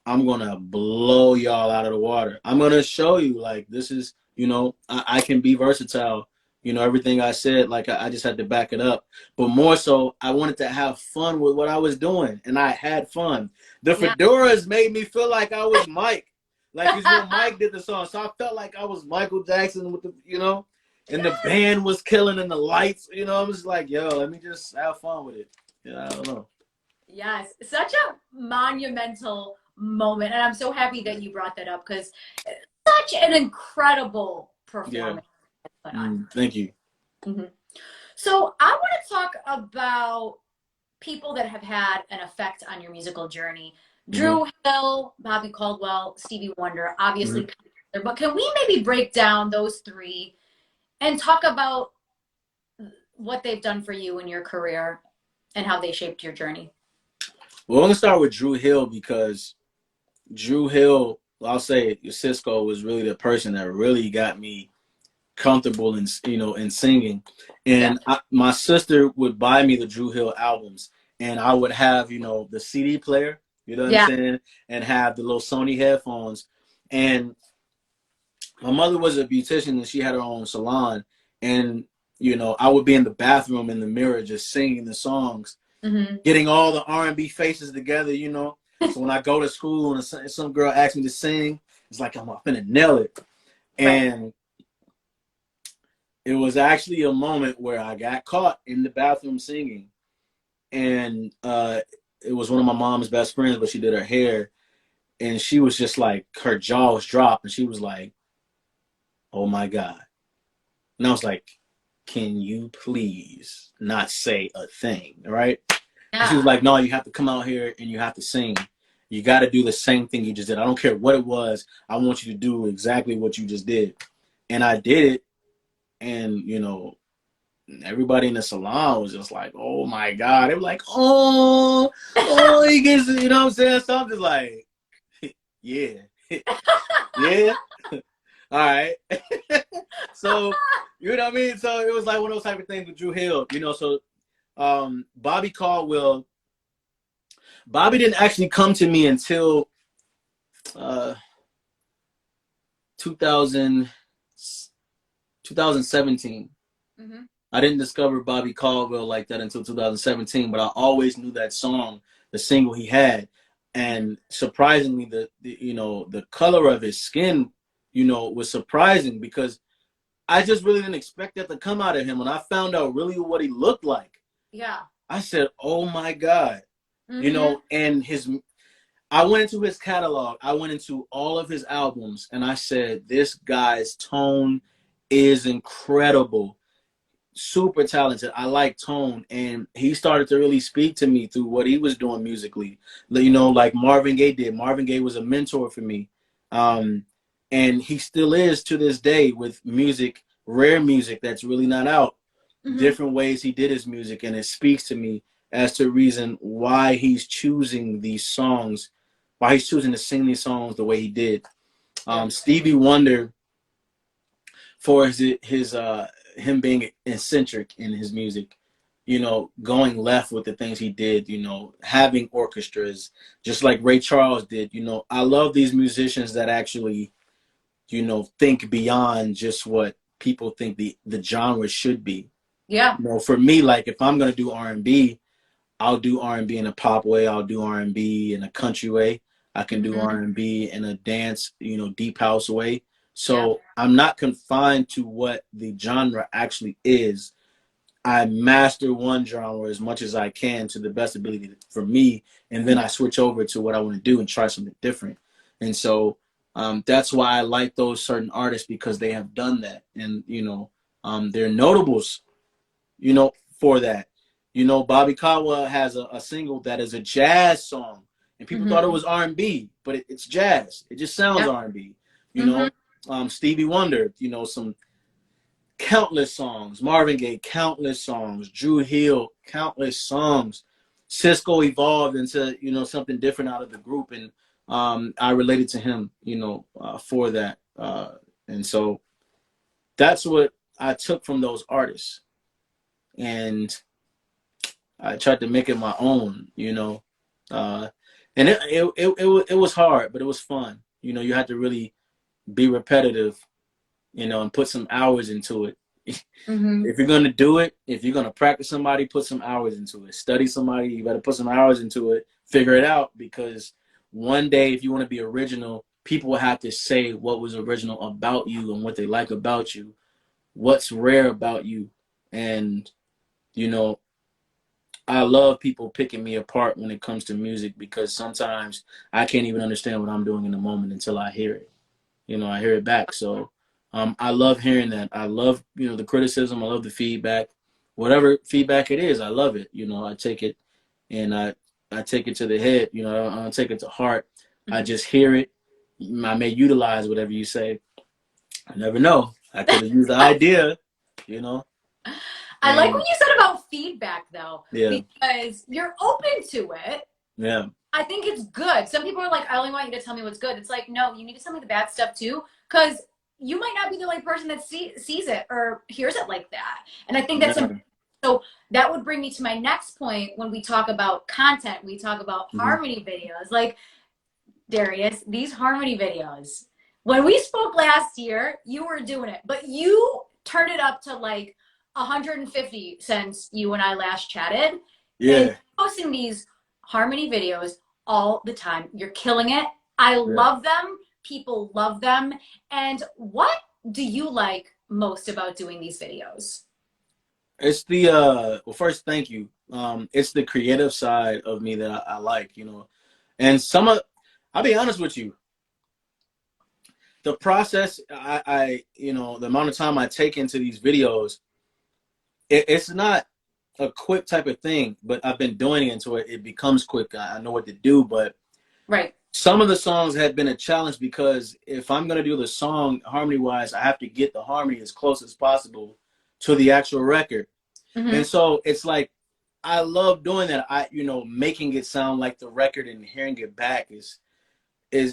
I'm going to blow y'all out of the water. I'm going to show you, like, this is, you know, I can be versatile. You know, everything I said, like, I just had to back it up. But more so, I wanted to have fun with what I was doing. And I had fun. The fedoras made me feel like I was Mike. Like, because, you know, Mike did the song. So I felt like I was Michael Jackson with the, you know, and the band was killing and the lights, you know. I was like, yo, let me just have fun with it. Yeah, I don't know. Yes, such a monumental moment. And I'm so happy that you brought that up because such an incredible performance. Yeah. Thank you. So I want to talk about people that have had an effect on your musical journey. Dru Hill, Bobby Caldwell, Stevie Wonder, obviously. But can we maybe break down those three and talk about what they've done for you in your career and how they shaped your journey? Well, I'm going to start with Dru Hill because Dru Hill, I'll say Cisco was really the person that really got me comfortable in, you know, in singing. And my sister would buy me the Dru Hill albums, and I would have, you know, the CD player, you know what I'm saying, and have the little Sony headphones. And my mother was a beautician, and she had her own salon. And, you know, I would be in the bathroom in the mirror just singing the songs, getting all the R&B faces together, you know. So when I go to school and some girl asks me to sing, it's like I'm finna nail it. And it was actually a moment where I got caught in the bathroom singing. And it was one of my mom's best friends, but she did her hair. And she was just like, her jaw was dropped. And she was like, oh my God. And I was like, can you please not say a thing, right? Yeah. And she was like, no, you have to come out here and you have to sing. You got to do the same thing you just did. I don't care what it was. I want you to do exactly what you just did. And I did it. And, you know, everybody in the salon was just like, oh my God. They were like, oh, he gets, you know what I'm saying? So I'm just like, yeah. Yeah. All right. So, you know what I mean? So it was like one of those type of things with Dru Hill, you know. So Bobby Caldwell, Bobby didn't actually come to me until 2017. Mm-hmm. I didn't discover Bobby Caldwell like that until 2017, but I always knew that song, the single he had. And surprisingly, the you know, the color of his skin, you know, was surprising because I just really didn't expect that to come out of him. When I found out really what he looked like, yeah, I said, oh my God. Mm-hmm. You know, and I went into his catalog, I went into all of his albums, and I said, this guy's tone is incredible. Super talented. I like tone, and he started to really speak to me through what he was doing musically. You know, like Marvin Gaye did. Marvin Gaye was a mentor for me, and he still is to this day with music, rare music that's really not out. Mm-hmm. Different ways he did his music, and it speaks to me as to the reason why he's choosing these songs, why he's choosing to sing these songs the way he did. Stevie Wonder, for his him being eccentric in his music, you know, going left with the things he did, you know, having orchestras, just like Ray Charles did. You know, I love these musicians that actually, you know, think beyond just what people think the genre should be. Yeah. You know, for me, like if I'm gonna do R&B, I'll do R&B in a pop way. I'll do R&B in a country way. I can do R&B in a dance, you know, deep house way. So I'm not confined to what the genre actually is. I master one genre as much as I can to the best ability for me, and then I switch over to what I want to do and try something different. And so that's why I like those certain artists, because they have done that, and you know, they're notables, you know, for that. You know, Bobby Caldwell has a single that is a jazz song, and people thought it was R&B, but it's jazz. It just sounds R&B. You know, Stevie Wonder, you know, some countless songs. Marvin Gaye, countless songs. Dru Hill, countless songs. Cisco evolved into, you know, something different out of the group, and I related to him, you know, for that. And so that's what I took from those artists, and I tried to make it my own, you know. And it was hard, but it was fun. You know, you had to really be repetitive, you know, and put some hours into it. If you're gonna do it, if you're gonna practice somebody, put some hours into it. Study somebody, you better put some hours into it. Figure it out, because one day, if you want to be original, people will have to say what was original about you and what they like about you, what's rare about you. And you know, I love people picking me apart when it comes to music, because sometimes I can't even understand what I'm doing in the moment until I hear it. You know, I hear it back. So I love hearing that. I love, you know, the criticism. I love the feedback. Whatever feedback it is, I love it. You know, I take it, and I take it to the head. You know, I don't take it to heart. I just hear it. I may utilize whatever you say. I never know. I could have used the idea, you know. I like what you said about feedback, though, because you're open to it. Yeah. I think it's good. Some people are like, I only want you to tell me what's good. It's like, no, you need to tell me the bad stuff too, because you might not be the only person that sees it or hears it like that. And I think that's so that would bring me to my next point. When we talk about content, we talk about harmony videos. Like, Darious, these harmony videos, when we spoke last year, you were doing it, but you turned it up to like 150 since you and I last chatted. Yeah. And posting these harmony videos all the time. You're killing it. I love them. People love them. And what do you like most about doing these videos? It's the well, first, thank you. It's the creative side of me that I like, you know. And I'll be honest with you, the process, you know, the amount of time I take into these videos, it's not a quick type of thing, but I've been doing it until it becomes quick. I know what to do, but Right. some of the songs had been a challenge because if I'm going to do the song harmony wise, I have to get the harmony as close as possible to the actual record. And so it's like, I love doing that. You know, making it sound like the record and hearing it back is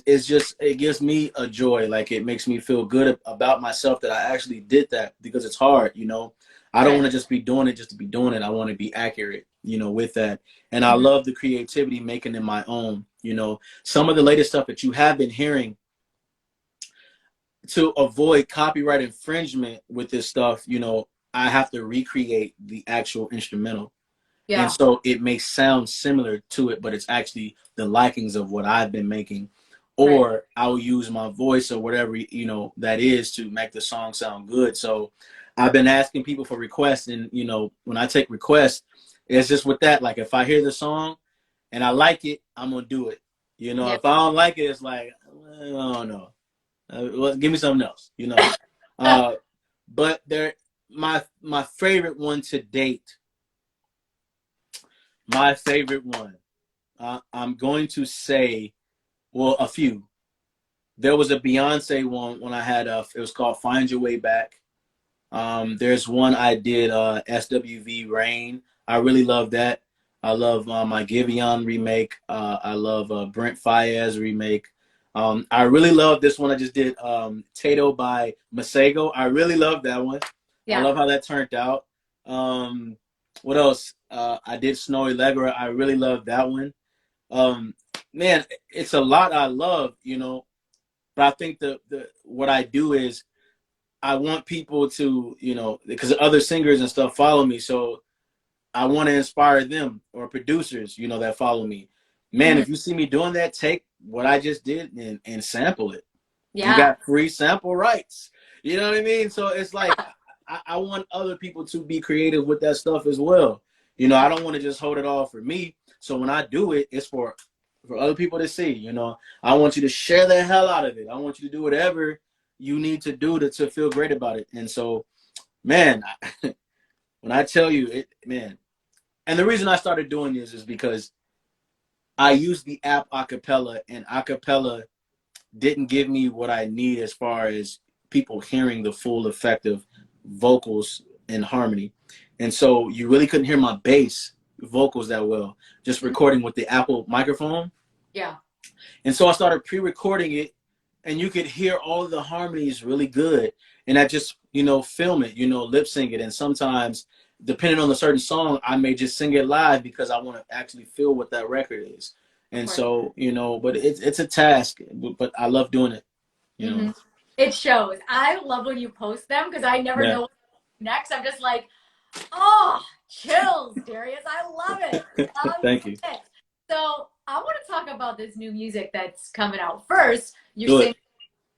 just, it gives me a joy. Like, it makes me feel good about myself that I actually did that, because it's hard, you know. I don't want to just be doing it just to be doing it. I want to be accurate, you know, with that. And I love the creativity, making it my own, you know. Some of the latest stuff that you have been hearing, to avoid copyright infringement with this stuff, you know, I have to recreate the actual instrumental. Yeah. And so it may sound similar to it, but it's actually the likings of what I've been making. Or I'll use my voice or whatever, you know, that is to make the song sound good. So I've been asking people for requests. And, you know, when I take requests, it's just with that. Like, if I hear the song and I like it, I'm going to do it. You know, if I don't like it, it's like, I don't know. Well, give me something else, you know. But my favorite one to date, I'm going to say, well, a few. There was a Beyonce one when I had it was called Find Your Way Back. There's one I did, SWV Rain. I really love that. I love my Giveon remake. I love Brent Faiyaz remake. I really love this one I just did, Tato by Masego. I really love that one. I love how that turned out. What else? I did Snowy Allegra. I really love that one. Man, it's a lot I love, you know. But I think what I do is I want people to, you know, because other singers and stuff follow me, so I want to inspire them, or producers, you know, that follow me. Man, if you see me doing that, take what I just did and sample it. Yeah. You got free sample rights. You know what I mean? So it's like, I want other people to be creative with that stuff as well. You know, I don't want to just hold it all for me. So when I do it, it's for other people to see. You know, I want you to share the hell out of it. I want you to do whatever you need to do to feel great about it. And so, man, when I tell you it, man, and the reason I started doing this is because I used the app Acapella, and Acapella didn't give me what I need as far as people hearing the full effect of vocals and harmony. And so you really couldn't hear my bass vocals that well, just recording with the Apple microphone. Yeah. And so I started pre-recording it, and you could hear all of the harmonies really good. And I just, you know, film it, you know, lip sync it. And sometimes, depending on a certain song, I may just sing it live because I want to actually feel what that record is. And so, you know, but it's a task, but I love doing it, you know. It shows. I love when you post them because I never know what's next. I'm just like, oh, chills, Darious. I love it. Thank you. So I want to talk about this new music that's coming out. First, you're saying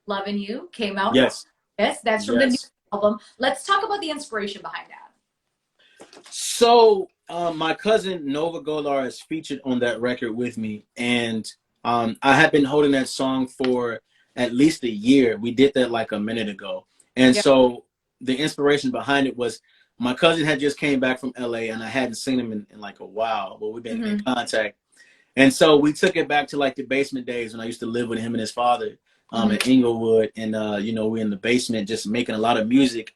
Loving You came out. Yes, that's from the new album. Let's talk about the inspiration behind that. So my cousin Nova Golar is featured on that record with me, and I had been holding that song for at least a year. We did that like a minute ago. And so the inspiration behind it was my cousin had just came back from LA, and I hadn't seen him in like a while, but we've been in contact. And so we took it back to like the basement days when I used to live with him and his father in Inglewood. And, you know, we're in the basement just making a lot of music.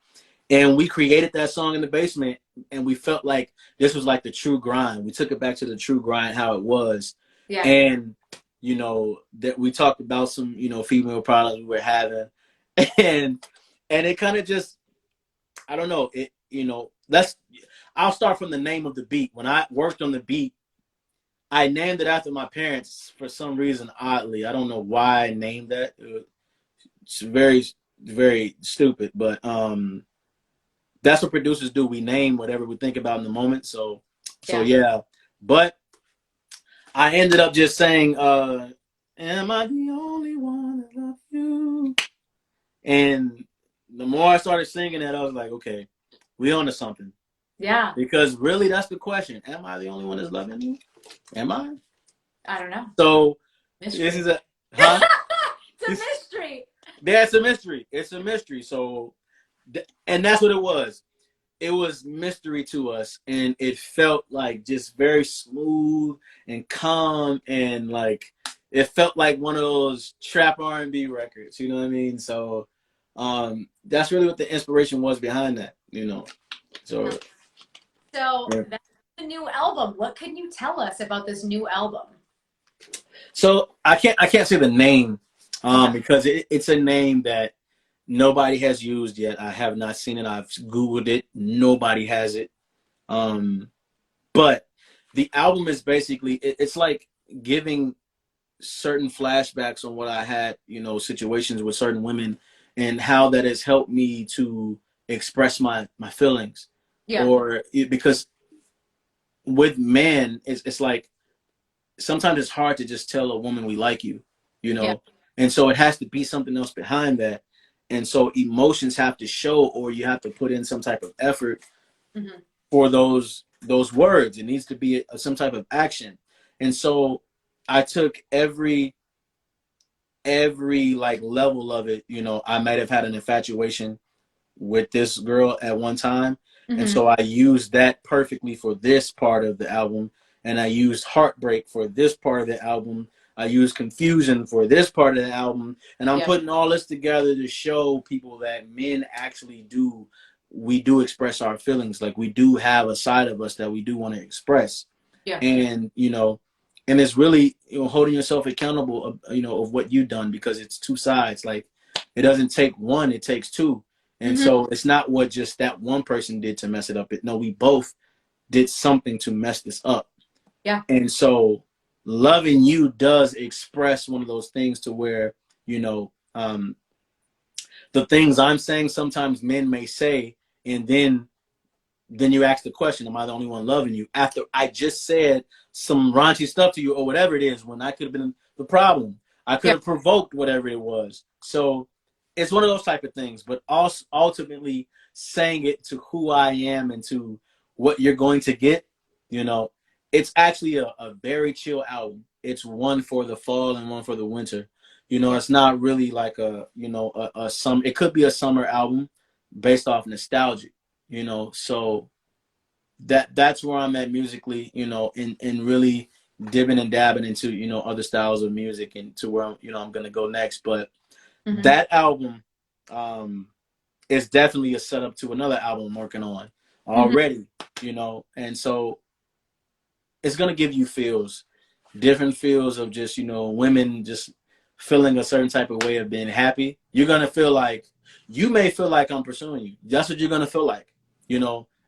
And we created that song in the basement, and we felt like this was like the true grind. We took it back to the true grind, how it was. Yeah. And, you know, that we talked about some, you know, female problems we were having. And it kind of just, I don't know, it, you know, I'll start from the name of the beat. When I worked on the beat, I named it after my parents for some reason, oddly. I don't know why I named that. It's very, very stupid, but that's what producers do. We name whatever we think about in the moment. So yeah. But I ended up just saying, am I the only one that love you? And the more I started singing that, I was like, okay, we on to something. Yeah. Because really, that's the question. Am I the only one that's loving you? Am I? I don't know. So Mystery. this is a, huh? It's a mystery. That's a mystery. It's a mystery. So, and that's what it was. It was mystery to us, and it felt like just very smooth and calm, and like it felt like one of those trap R&B records. You know what I mean? So, that's really what the inspiration was behind that. You know, so. So Yeah. that's the new album. What can you tell us about this new album? So I can't say the name, Okay. because it's a name that nobody has used yet. I have not seen it. I've Googled it. Nobody has it. But the album is basically it's like giving certain flashbacks on what I had, situations with certain women, and how that has helped me to express my feelings. Yeah. Or because with men, it's like sometimes it's hard to just tell a woman we like you, Yeah. and so it has to be something else behind that. And so emotions have to show, or you have to put in some type of effort Mm-hmm. for those words. It needs to be some type of action. And so I took every like level of it. I might have had an infatuation with this girl at one time. And Mm-hmm. so I used that perfectly for this part of the album. And I used heartbreak for this part of the album. I used confusion for this part of the album. And I'm Yeah. putting all this together to show people that men actually do. We do express our feelings. Like we do have a side of us that we do want to express. Yeah. And, and it's really, holding yourself accountable of what you've done, because it's two sides. Like it doesn't take one, it takes two. And Mm-hmm. so it's not what just that one person did to mess it up. No, we both did something to mess this up. Yeah. And so loving you does express one of those things to where, the things I'm saying, sometimes men may say, and then you ask the question, am I the only one loving you? After I just said some raunchy stuff to you or whatever it is, when I could have been the problem. I could Yeah. have provoked whatever it was. So it's one of those type of things, but also ultimately saying it to who I am and to what you're going to get, it's actually a very chill album. It's one for the fall and one for the winter. Yeah. It's not really like it could be a summer album based off nostalgia, so that's where I'm at musically, and really dipping and dabbing into, other styles of music, and to where I'm gonna go next. But Mm-hmm. that album is definitely a setup to another album I'm working on Mm-hmm. already, and so it's gonna give you different feels of just, women just feeling a certain type of way of being happy. You may feel like I'm pursuing you. That's what you're gonna feel like,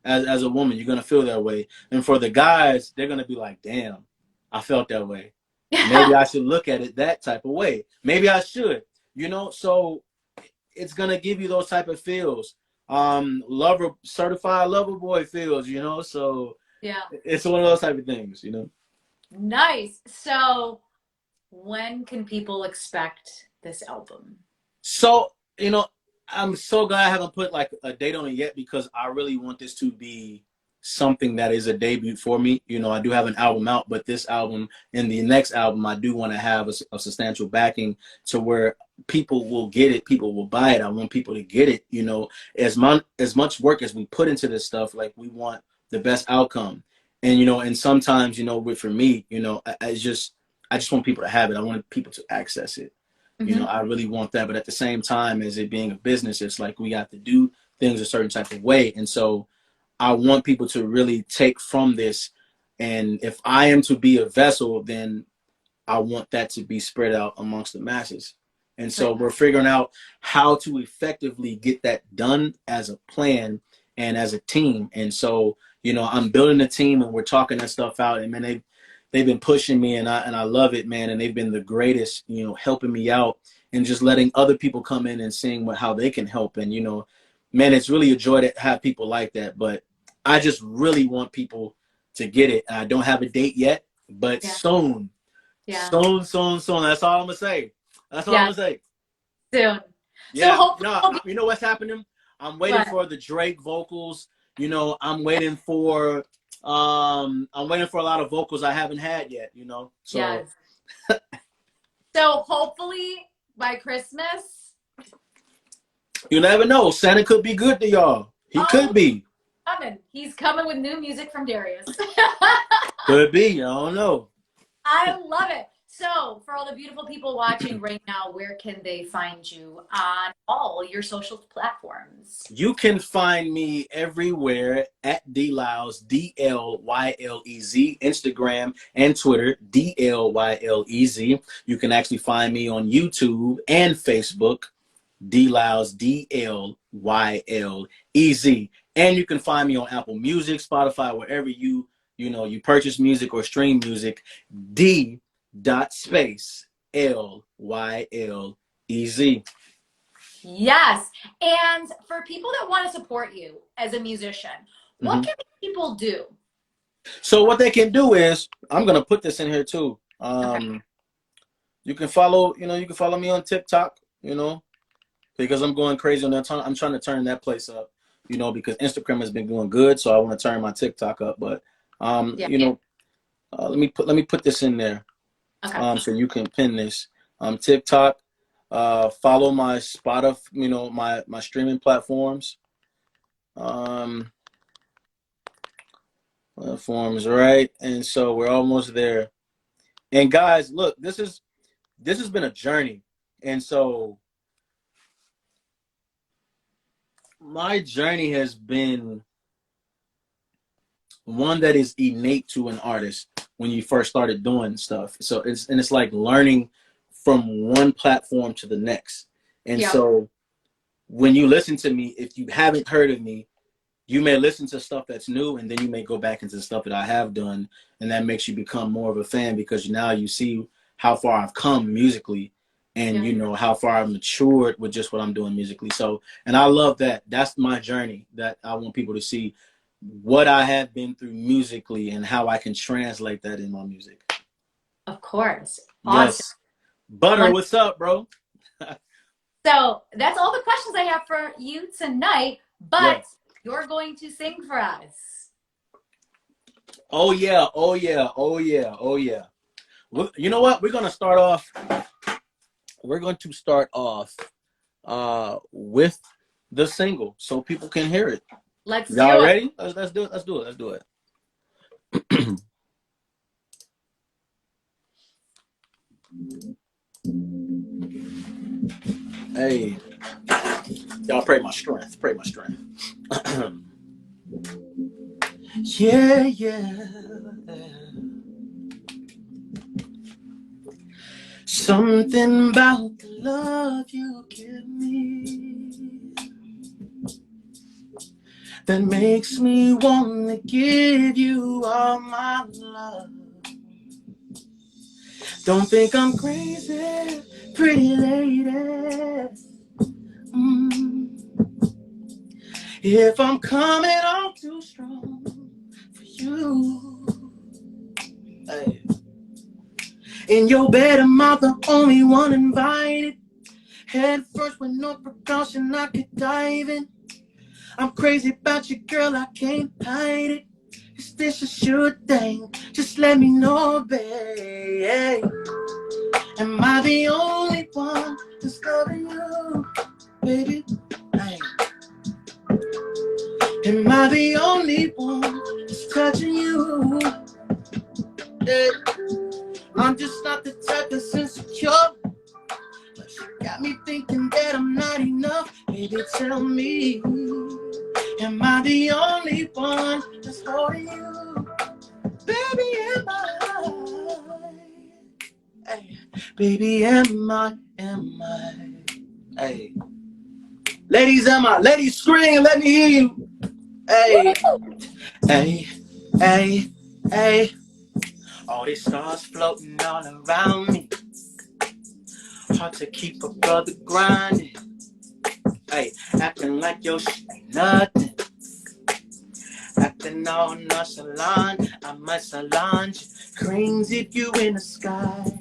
as a woman, you're gonna feel that way. And for the guys, they're gonna be like, damn, I felt that way. Maybe I should look at it that type of way. Maybe I should, so it's gonna give you those type of feels. Certified lover boy feels, so Yeah. it's one of those type of things, Nice. So when can people expect this album? So, I'm so glad I haven't put like a date on it yet, because I really want this to be something that is a debut for me. I do have an album out, but this album and the next album, I do want to have a substantial backing to where people will get it, people will buy it. I want people to get it. As much work as we put into this stuff, like we want the best outcome. And and sometimes, for me, I just want people to have it. I want people to access it. Mm-hmm. I really want that. But at the same time, as it being a business, it's like we have to do things a certain type of way. And so I want people to really take from this. And if I am to be a vessel, then I want that to be spread out amongst the masses. And so Right. we're figuring out how to effectively get that done as a plan and as a team. And so, I'm building a team, and we're talking that stuff out. And man, they've been pushing me, and I love it, man. And they've been the greatest, helping me out and just letting other people come in and seeing how they can help. And, man, it's really a joy to have people like that. But I just really want people to get it. I don't have a date yet, but Yeah. soon. Yeah. Soon. That's all I'm gonna say. That's all I'm gonna say. Soon. Yeah. So hopefully, No, you know what's happening? I'm waiting for the Drake vocals. You know, I'm waiting for a lot of vocals I haven't had yet, you know. So yes. So hopefully by Christmas. You never know. Santa could be good to y'all. He could be. He's coming with new music from Darious. Could be. I don't know. I love it. So, for all the beautiful people watching right now, where can they find you on all your social platforms? You can find me everywhere at Dlyles, Dlylez, Instagram and Twitter, Dlylez. You can actually find me on YouTube and Facebook, Dlyles, Dlylez. And you can find me on Apple Music, Spotify, wherever you purchase music or stream music, D.space Lylez. Yes. And for people that want to support you as a musician, what can people do? So what they can do is, I'm gonna put this in here too. You can follow me on TikTok, because I'm going crazy on that. I'm trying to turn that place up, because Instagram has been doing good, so I want to turn my TikTok up. But let me put this in there, so you can pin this. TikTok, follow my Spotify, my streaming platforms. Platforms, right? And so we're almost there. And guys, look, this has been a journey, and so my journey has been one that is innate to an artist when you first started doing stuff. So it's like learning from one platform to the next. And so when you listen to me, if you haven't heard of me, you may listen to stuff that's new, and then you may go back into the stuff that I have done, and that makes you become more of a fan, because now you see how far I've come musically, and how far I've matured with just what I'm doing musically. So, and I love that. That's my journey, that I want people to see what I have been through musically and how I can translate that in my music. Of course. Awesome. Yes. Butter, what's up, bro? So that's all the questions I have for you tonight, but you're going to sing for us. Oh yeah. You know what? We're going to start off with the single so people can hear it. Y'all ready? Let's do it. Hey, y'all pray my strength. Yeah. Something about the love you give me that makes me want to give you all my love. Don't think I'm crazy, pretty lady. If I'm coming on too strong for you. Hey. In your bed, am I the only one invited? Head first with no precaution, I could dive in. I'm crazy about you, girl, I can't hide it. Is this a sure thing? Just let me know, babe. Am I the only one that's loving you, baby? Hey. Am I the only one that's touching you? Hey. I'm just not the type that's insecure, but you got me thinking that I'm not enough. Baby, tell me, am I the only one that's holding you? Baby, am I? Hey, baby, am I? Hey, ladies, am I? Ladies, scream, let me hear you. Hey, hey. All these stars floating all around me. Hard to keep a brother grinding. Hey, acting like your shit ain't nothing. Acting all nonchalant. I might salon you, cranes if you in the sky.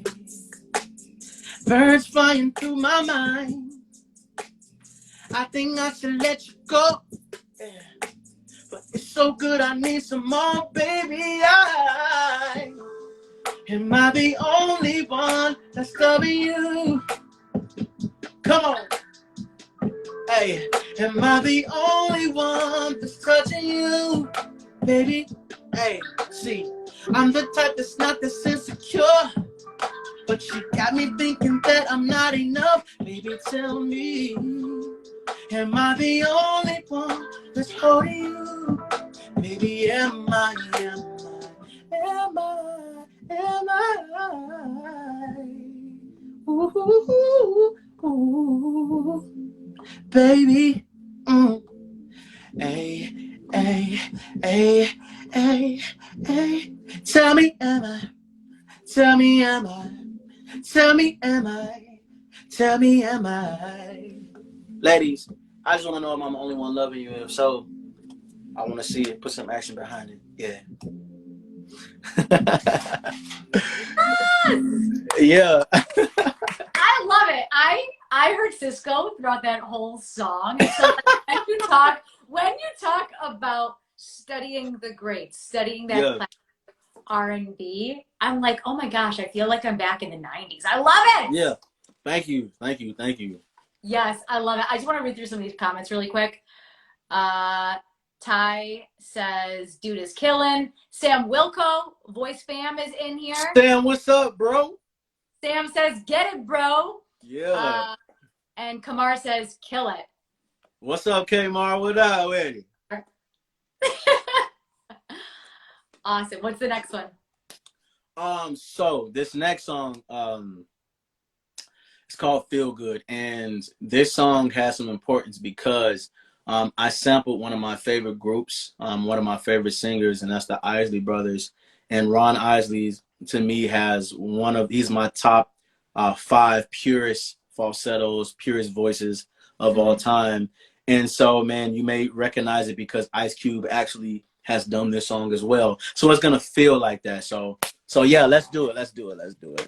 Birds flying through my mind. I think I should let you go. Yeah. But it's so good, I need some more, baby. Am I the only one that's loving you? Come on. Hey, am I the only one that's touching you? Baby, hey, see, I'm the type that's not this insecure. But you got me thinking that I'm not enough. Baby, tell me, am I the only one that's holding you? Baby, am I, am I? Ooh, ooh, baby, hey, hey, hey, hey, hey. Tell me, am I? Tell me, am I? Tell me, am I? Tell me, am I? Ladies, I just want to know if I'm the only one loving you. If so, I want to see it. Put some action behind it. Yeah. Yeah. I love it. I heard Cisco throughout that whole song. So when you talk about studying the greats, studying that classic R&B, I'm like, oh my gosh, I feel like I'm back in the 90s. I love it. Yeah. Thank you. Thank you. Thank you. Yes, I love it. I just want to read through some of these comments really quick. Ty says, dude is killing. Sam Wilco, Voice Fam is in here. Sam, what's up, bro? Sam says, get it, bro. Yeah. And Kamar says, kill it. What's up, Kamar? What up, Eddie? Awesome. What's the next one? So this next song, it's called Feel Good. And this song has some importance because I sampled one of my favorite groups, one of my favorite singers, and that's the Isley Brothers. And Ron Isley, to me, he's my top 5 purest falsettos, purest voices of all time. And so, man, you may recognize it because Ice Cube actually has done this song as well. So it's going to feel like that. So yeah, let's do it. Let's do it. Let's do it.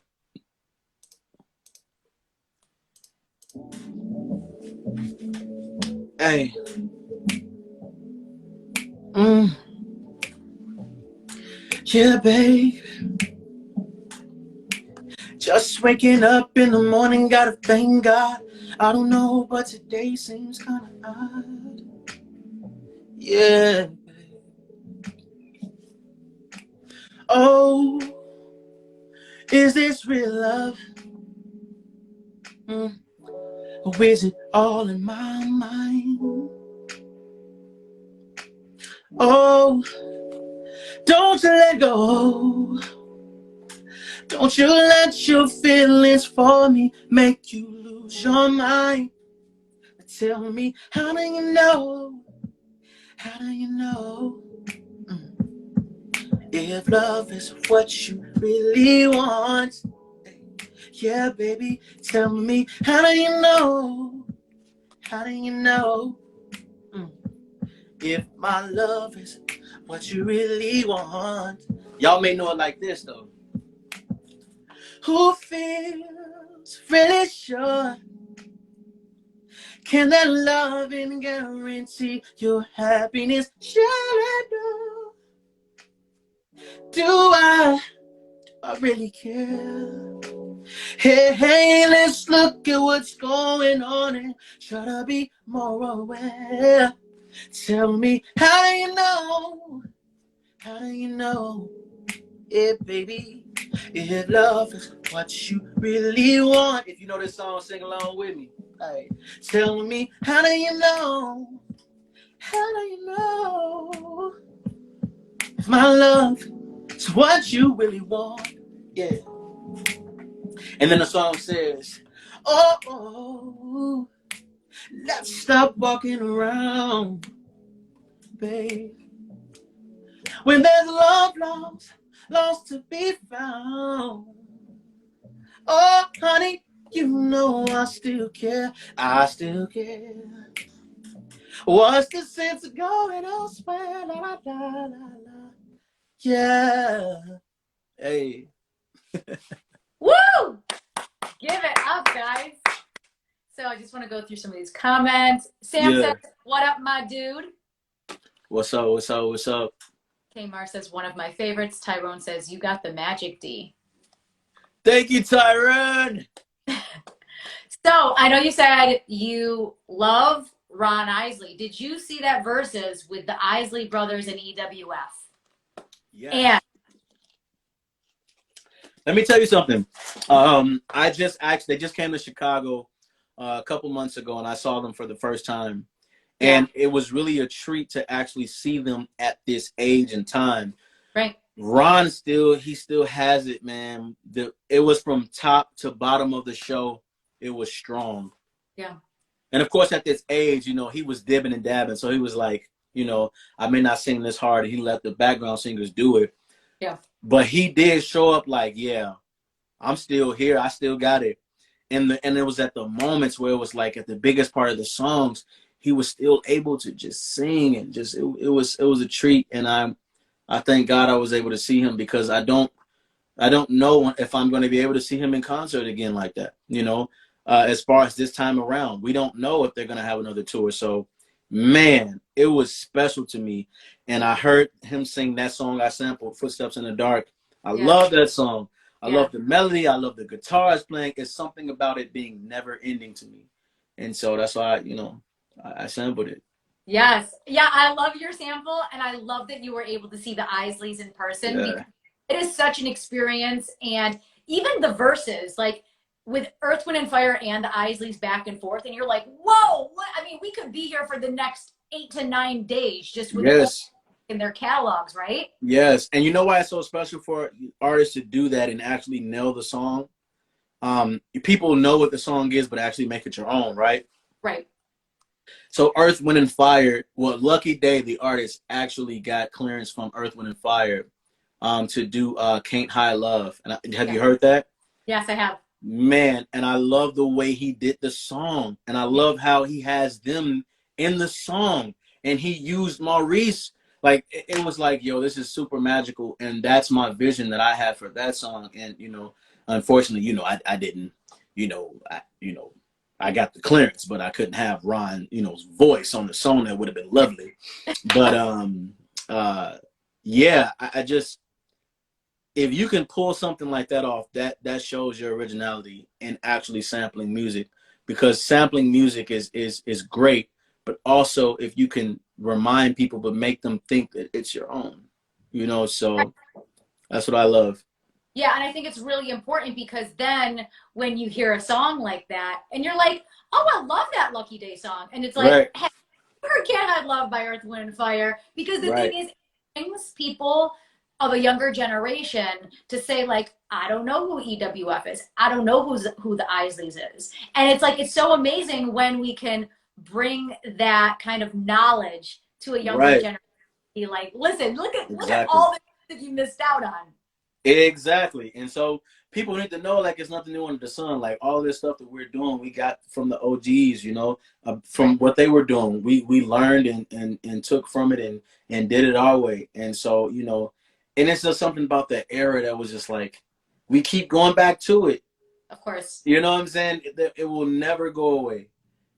Hey. Yeah, babe. Just waking up in the morning, gotta thank God. I don't know, but today seems kind of odd. Yeah. Oh, is this real love? Or is it all in my mind? Oh, don't you let go. Don't you let your feelings for me make you lose your mind. Tell me, how do you know? How do you know? If love is what you really want. Yeah, baby, tell me, how do you know? How do you know? If my love is what you really want. Y'all may know it like this, though. Who feels really sure? Can that loving guarantee your happiness? Should I know? Do I really care? Hey, let's look at what's going on and try to be more aware. Tell me, how do you know? How do you know? Yeah, baby, if love is what you really want. If you know this song, sing along with me. Hey, tell me, how do you know? How do you know? If my love is what you really want. Yeah. And then the song says, oh, let's stop walking around, babe. When there's love lost to be found. Oh, honey, you know I still care. I still care. What's the sense of going elsewhere? La, la, la, la, la. Yeah. Hey. Woo! Give it up, guys. So I just want to go through some of these comments. Sam says, what up, my dude? What's up, what's up, what's up? Kmar says, one of my favorites. Tyrone says, you got the magic, D. Thank you, Tyrone. So I know you said you love Ron Isley. Did you see that Versus with the Isley brothers and EWF? Yeah. And let me tell you something. They just came to Chicago a couple months ago, and I saw them for the first time. And it was really a treat to actually see them at this age and time. Right. Ron still has it, man. It was from top to bottom of the show. It was strong. Yeah. And of course, at this age, you know, he was dibbing and dabbing. So he was like, you know, I may not sing this hard. He let the background singers do it. Yeah. But he did show up like, yeah, I'm still here. I still got it. And it was at the moments where it was like at the biggest part of the songs, he was still able to just sing and just it was a treat. And I thank God I was able to see him, because I don't know if I'm going to be able to see him in concert again like that. You know, as far as this time around, we don't know if they're going to have another tour. So, man, it was special to me. And I heard him sing that song I sampled, Footsteps in the Dark. I love that song. I love the melody. I love the guitars playing. It's something about it being never ending to me. And so that's why, you know, I sampled it. Yes. Yeah, I love your sample, and I love that you were able to see the Isleys in person. Yeah. Because it is such an experience. And even the verses, like with Earth, Wind, and Fire and the Isleys back and forth, and you're like, whoa, what? I mean, we could be here for the next 8 to 9 days just with in their catalogs, right? Yes. And you know why it's so special for artists to do that and actually nail the song? People know what the song is, but actually make it your own, right? Right. So Earth, Wind, and Fire, well, lucky day, the artist actually got clearance from Earth, Wind, and Fire to do Can't Hide Love. And have you heard that? Yes, I have. Man, and I love the way he did the song. And I love how he has them in the song. And he used Maurice. Like, it was like, yo, this is super magical. And that's my vision that I had for that song. And, you know, unfortunately, you know, I didn't, I got the clearance, but I couldn't have Ron, you know's voice on the song. That would have been lovely. But yeah, I just, if you can pull something like that off, that shows your originality in actually sampling music, because sampling music is great, but also if you can remind people but make them think that it's your own, you know. So that's what I love. Yeah, and I think it's really important, because then when you hear a song like that and you're like, oh, I love that Lucky Day song, and it's like, hey, you Can't Hide Love by Earth, Wind, and Fire, because the thing is, it brings people of a younger generation to say, like, I don't know who EWF is. I don't know who the Isleys is. And it's like, it's so amazing when we can bring that kind of knowledge to a younger generation. Be like, listen, look at all the that you missed out on. Exactly. And so people need to know, like, it's nothing new under the sun. Like, all this stuff that we're doing, we got from the OGs, you know, from what they were doing. We learned and took from it and did it our way. And so, you know, and it's just something about that era that was just like, we keep going back to it. Of course. You know what I'm saying? It will never go away.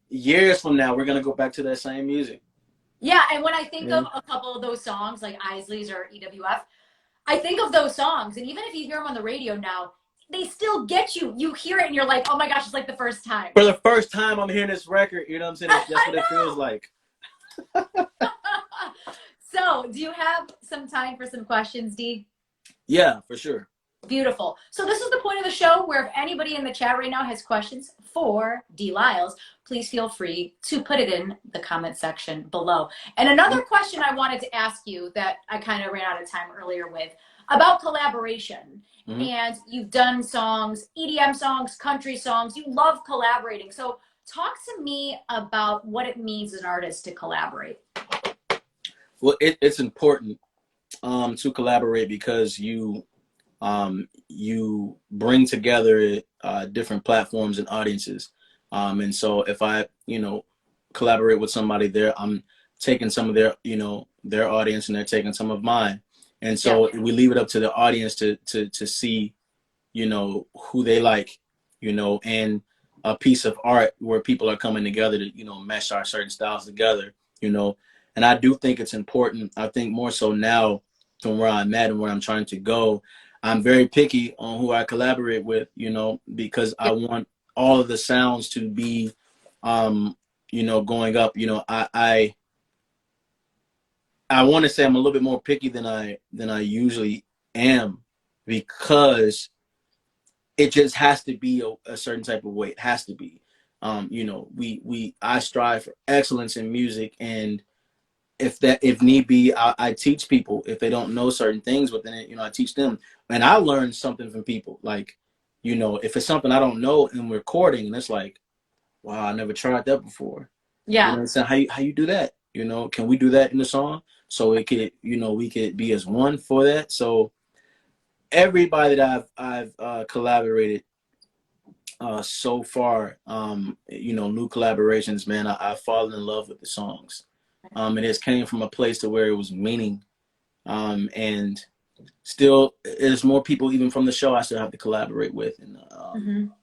Years from now, we're going to go back to that same music. Yeah, and when I think of a couple of those songs, like Isleys or EWF, I think of those songs, and even if you hear them on the radio now, they still get you. You hear it, and you're like, oh my gosh, it's like the first time. For the first time I'm hearing this record, you know what I'm saying? That's what it feels like. So, do you have some time for some questions, Dee? Yeah, for sure. Beautiful. So this is the point of the show where if anybody in the chat right now has questions for D. Lyles, please feel free to put it in the comment section below. And another question I wanted to ask you that I kind of ran out of time earlier with, about collaboration. And you've done songs, EDM songs, country songs. You love collaborating. So talk to me about what it means as an artist to collaborate. Well, it's important to collaborate, because you bring together different platforms and audiences. And so if I, collaborate with somebody there, I'm taking some of their, their audience, and they're taking some of mine. And so we leave it up to the audience to see, you know, who they like, you know, and a piece of art where people are coming together to, you know, mesh our certain styles together, you know. And I do think it's important. I think more so now from where I'm at and where I'm trying to go, I'm very picky on who I collaborate with, you know, because I want all of the sounds to be, you know, going up. You know, I want to say I'm a little bit more picky than I usually am, because it just has to be a certain type of way. It has to be. You know, I strive for excellence in music, and if need be, I teach people if they don't know certain things within it. You know, I teach them, and I learn something from people. Like, you know, if it's something I don't know in recording, and it's like, wow, I never tried that before. Yeah. You know what I'm saying? How you do that? You know, can we do that in the song? So it could, you know, we could be as one for that. So everybody that I've collaborated so far, you know, new collaborations, man, I've fallen in love with the songs. It has came from a place to where it was meaning. And still, there's more people even from the show I still have to collaborate with, and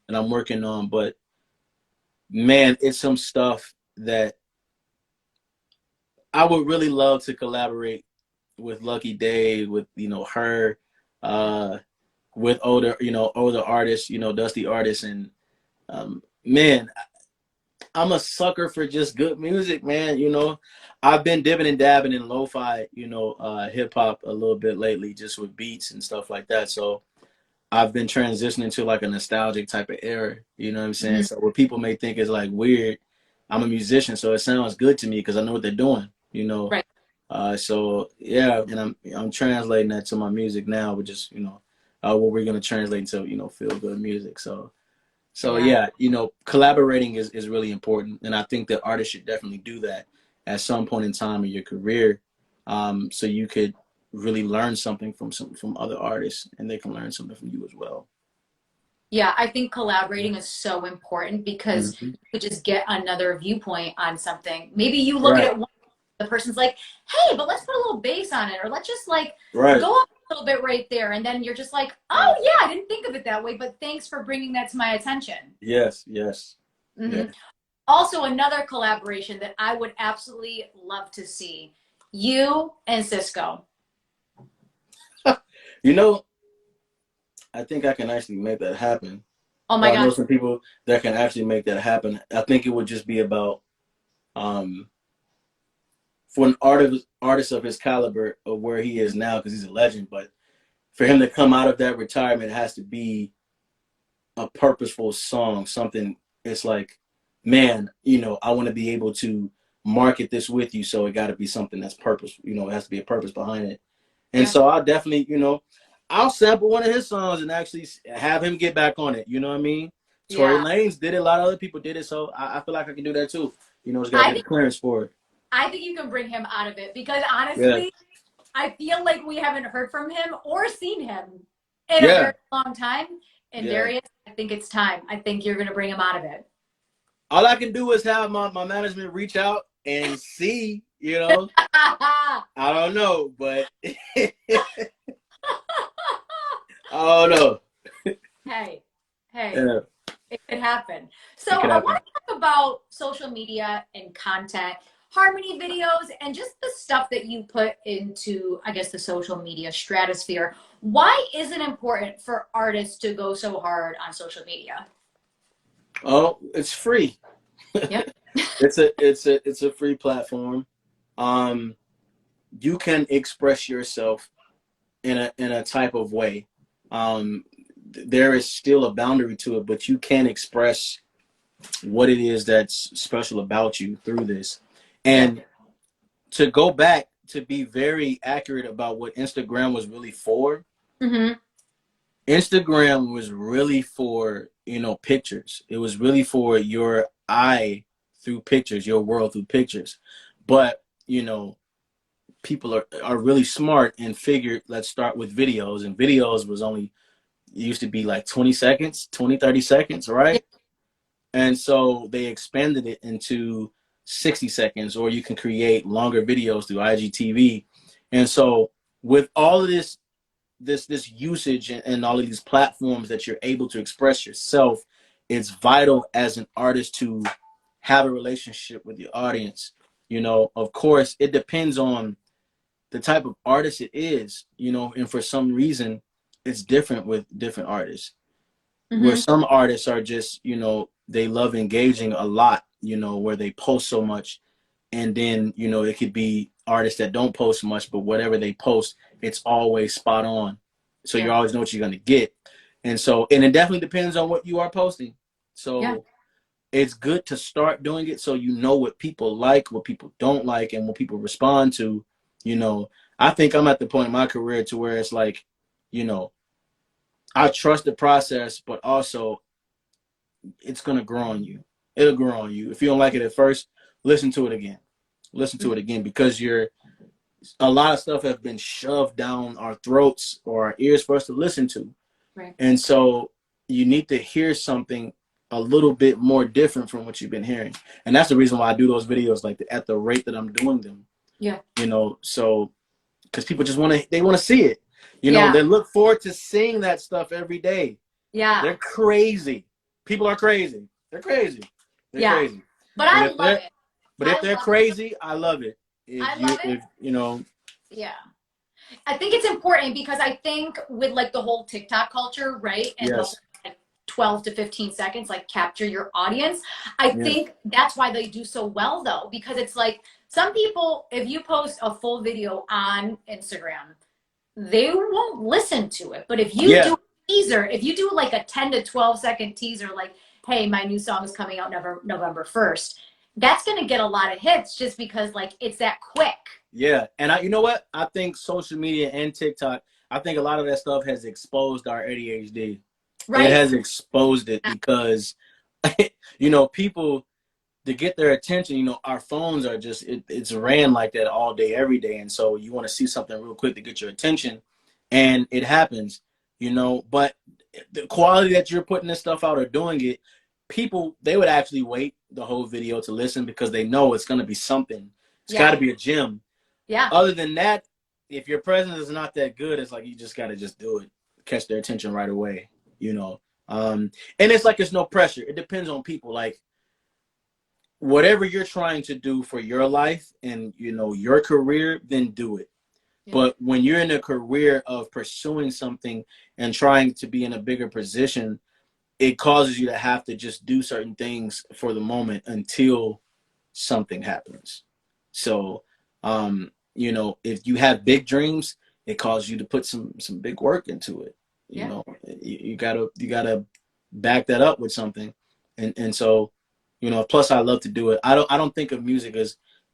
I'm working on. But man, it's some stuff that I would really love to collaborate with Lucky Day, with, you know, her, with older artists, you know, dusty artists. And man, I'm a sucker for just good music, man. You know, I've been dipping and dabbing in lo-fi, you know, hip hop a little bit lately, just with beats and stuff like that. So I've been transitioning to like a nostalgic type of era, you know what I'm saying? So what people may think is like weird, I'm a musician, so it sounds good to me because I know what they're doing, you know. Right. So yeah, and I'm translating that to my music now, but just, you know, what we're gonna translate into, you know, feel good music. So yeah, you know, collaborating is really important, and I think that artists should definitely do that at some point in time in your career, so you could really learn something from other artists, and they can learn something from you as well. Yeah, I think collaborating is so important because you just get another viewpoint on something. Maybe you look at it one, the person's like, hey, but let's put a little bass on it, or let's just like go up a little bit right there. And then you're just like, oh yeah, I didn't think of it that way, but thanks for bringing that to my attention. Yes. Yeah. Also, another collaboration that I would absolutely love to see, you and Cisco. You know, I think I can actually make that happen. Oh my gosh. I know some people that can actually make that happen. I think it would just be about, for an artist of his caliber of where he is now, because he's a legend, but for him to come out of that retirement, it has to be a purposeful song, something. It's like, man, you know, I want to be able to market this with you, so it got to be something that's purposeful. You know, it has to be a purpose behind it. And so I'll definitely, you know, I'll sample one of his songs and actually have him get back on it. You know what I mean? Tory Lanez did it. A lot of other people did it. So I feel like I can do that too. You know, it's got to get clearance for it. I think you can bring him out of it because honestly, I feel like we haven't heard from him or seen him in a very long time. And Darious, I think it's time. I think you're going to bring him out of it. All I can do is have my management reach out and see, you know. I don't know, but I don't know. Hey, it could happen. So I want to talk about social media and content, harmony videos, and just the stuff that you put into, I guess, the social media stratosphere. Why is it important for artists to go so hard on social media? Oh, it's free. Yep. it's a free platform. You can express yourself in a type of way. There is still a boundary to it, but you can express what it is that's special about you through this. And to go back to be very accurate about what Instagram was really for, Instagram was really for, you know, pictures. It was really for your eye through pictures, your world through pictures. But, you know, people are really smart and figured, let's start with videos. And videos was only, it used to be like 20 seconds, 20, 30 seconds, right? And so they expanded it into 60 seconds, or you can create longer videos through IGTV. And so with all of this usage and all of these platforms that you're able to express yourself, it's vital as an artist to have a relationship with your audience. You know, of course, it depends on the type of artist it is, you know, and for some reason, it's different with different artists. Where Mm-hmm. some artists are just, you know, they love engaging a lot, you know, where they post so much. And then, you know, it could be artists that don't post much, but whatever they post, it's always spot on. So you Yeah. always know what you're going to get. And so, and it definitely depends on what you are posting. Yeah. So it's good to start doing it so you know what people like, what people don't like, and what people respond to. You know, I think I'm at the point in my career to where it's like, you know, I trust the process, but also it's gonna grow on you. It'll grow on you. If you don't like it at first, listen to it again. Listen to it again, because a lot of stuff have been shoved down our throats or our ears for us to listen to. Right. And so you need to hear something a little bit more different from what you've been hearing. And that's the reason why I do those videos like at the rate that I'm doing them. Yeah. You know, so because people just want to see it. You know, Yeah. they look forward to seeing that stuff every day. Yeah. They're crazy. People are crazy. They're crazy. They're Yeah. crazy. But I love it. But if they're crazy, I love it. I love it. If you know. Yeah. I think it's important because I think with like the whole TikTok culture, right? And the Yes. whole, like 12 to 15 seconds, like capture your audience. I Yes. think that's why they do so well though, because it's like some people, if you post a full video on Instagram, they won't listen to it. But if you do a teaser, if you do like a 10 to 12-second teaser, like, hey, my new song is coming out November 1st, that's going to get a lot of hits just because like it's that quick. Yeah. And you know what? I think social media and TikTok, I think a lot of that stuff has exposed our ADHD. Right. It has exposed it because, you know, people, to get their attention, you know, our phones are just, it's ran like that all day, every day. And so you want to see something real quick to get your attention. And it happens, you know, but the quality that you're putting this stuff out or doing it, people, they would actually wait the whole video to listen because they know it's going to be something. It's got to be a gem. Yeah. Other than that, if your presence is not that good, it's like you just got to just do it, catch their attention right away, you know. And it's like it's no pressure. It depends on people. Like, whatever you're trying to do for your life and, you know, your career, then do it. Yeah. But when you're in a career of pursuing something and trying to be in a bigger position, it causes you to have to just do certain things for the moment until something happens. So, you know, if you have big dreams, it causes you to put some big work into it. You know, you gotta back that up with something. And so, you know, plus I love to do it. I don't think of music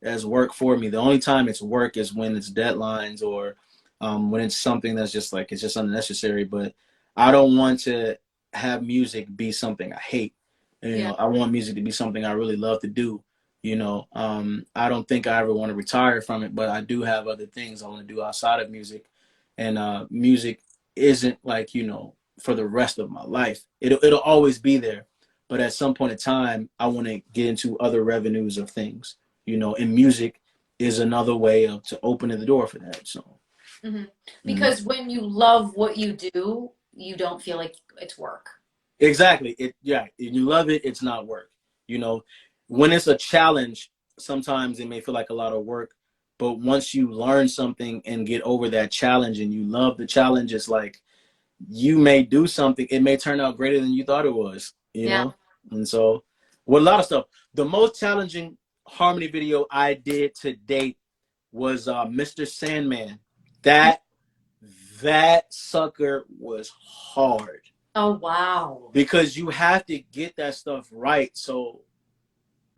as work for me. The only time it's work is when it's deadlines or when it's something that's just like, it's just unnecessary. But I don't want to have music be something I hate. You know, I want music to be something I really love to do. You know, I don't think I ever want to retire from it, but I do have other things I want to do outside of music. And music isn't like, you know, for the rest of my life. It'll always be there. But at some point in time, I want to get into other revenues of things, you know, and music is another way to open the door for that. So, because when you love what you do, you don't feel like it's work. Exactly. If you love it, it's not work. You know, when it's a challenge, sometimes it may feel like a lot of work, but once you learn something and get over that challenge and you love the challenge, it's like you may do something, it may turn out greater than you thought it was, you know? And so with a lot of stuff, the most challenging harmony video I did to date was Mr. Sandman. That sucker was hard. Oh, wow. Because you have to get that stuff right. So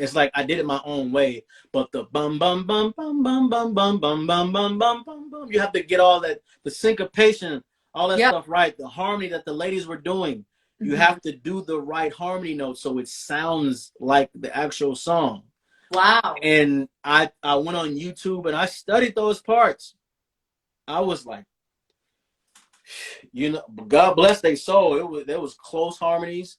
it's like I did it my own way, but the bum bum bum bum bum bum bum bum bum bum bum bum bum, you have to get all that, the syncopation, all that stuff right. The harmony that the ladies were doing, you have to do the right harmony notes so it sounds like the actual song. Wow. And I went on YouTube and I studied those parts. I was like, you know, God bless their soul. There was close harmonies.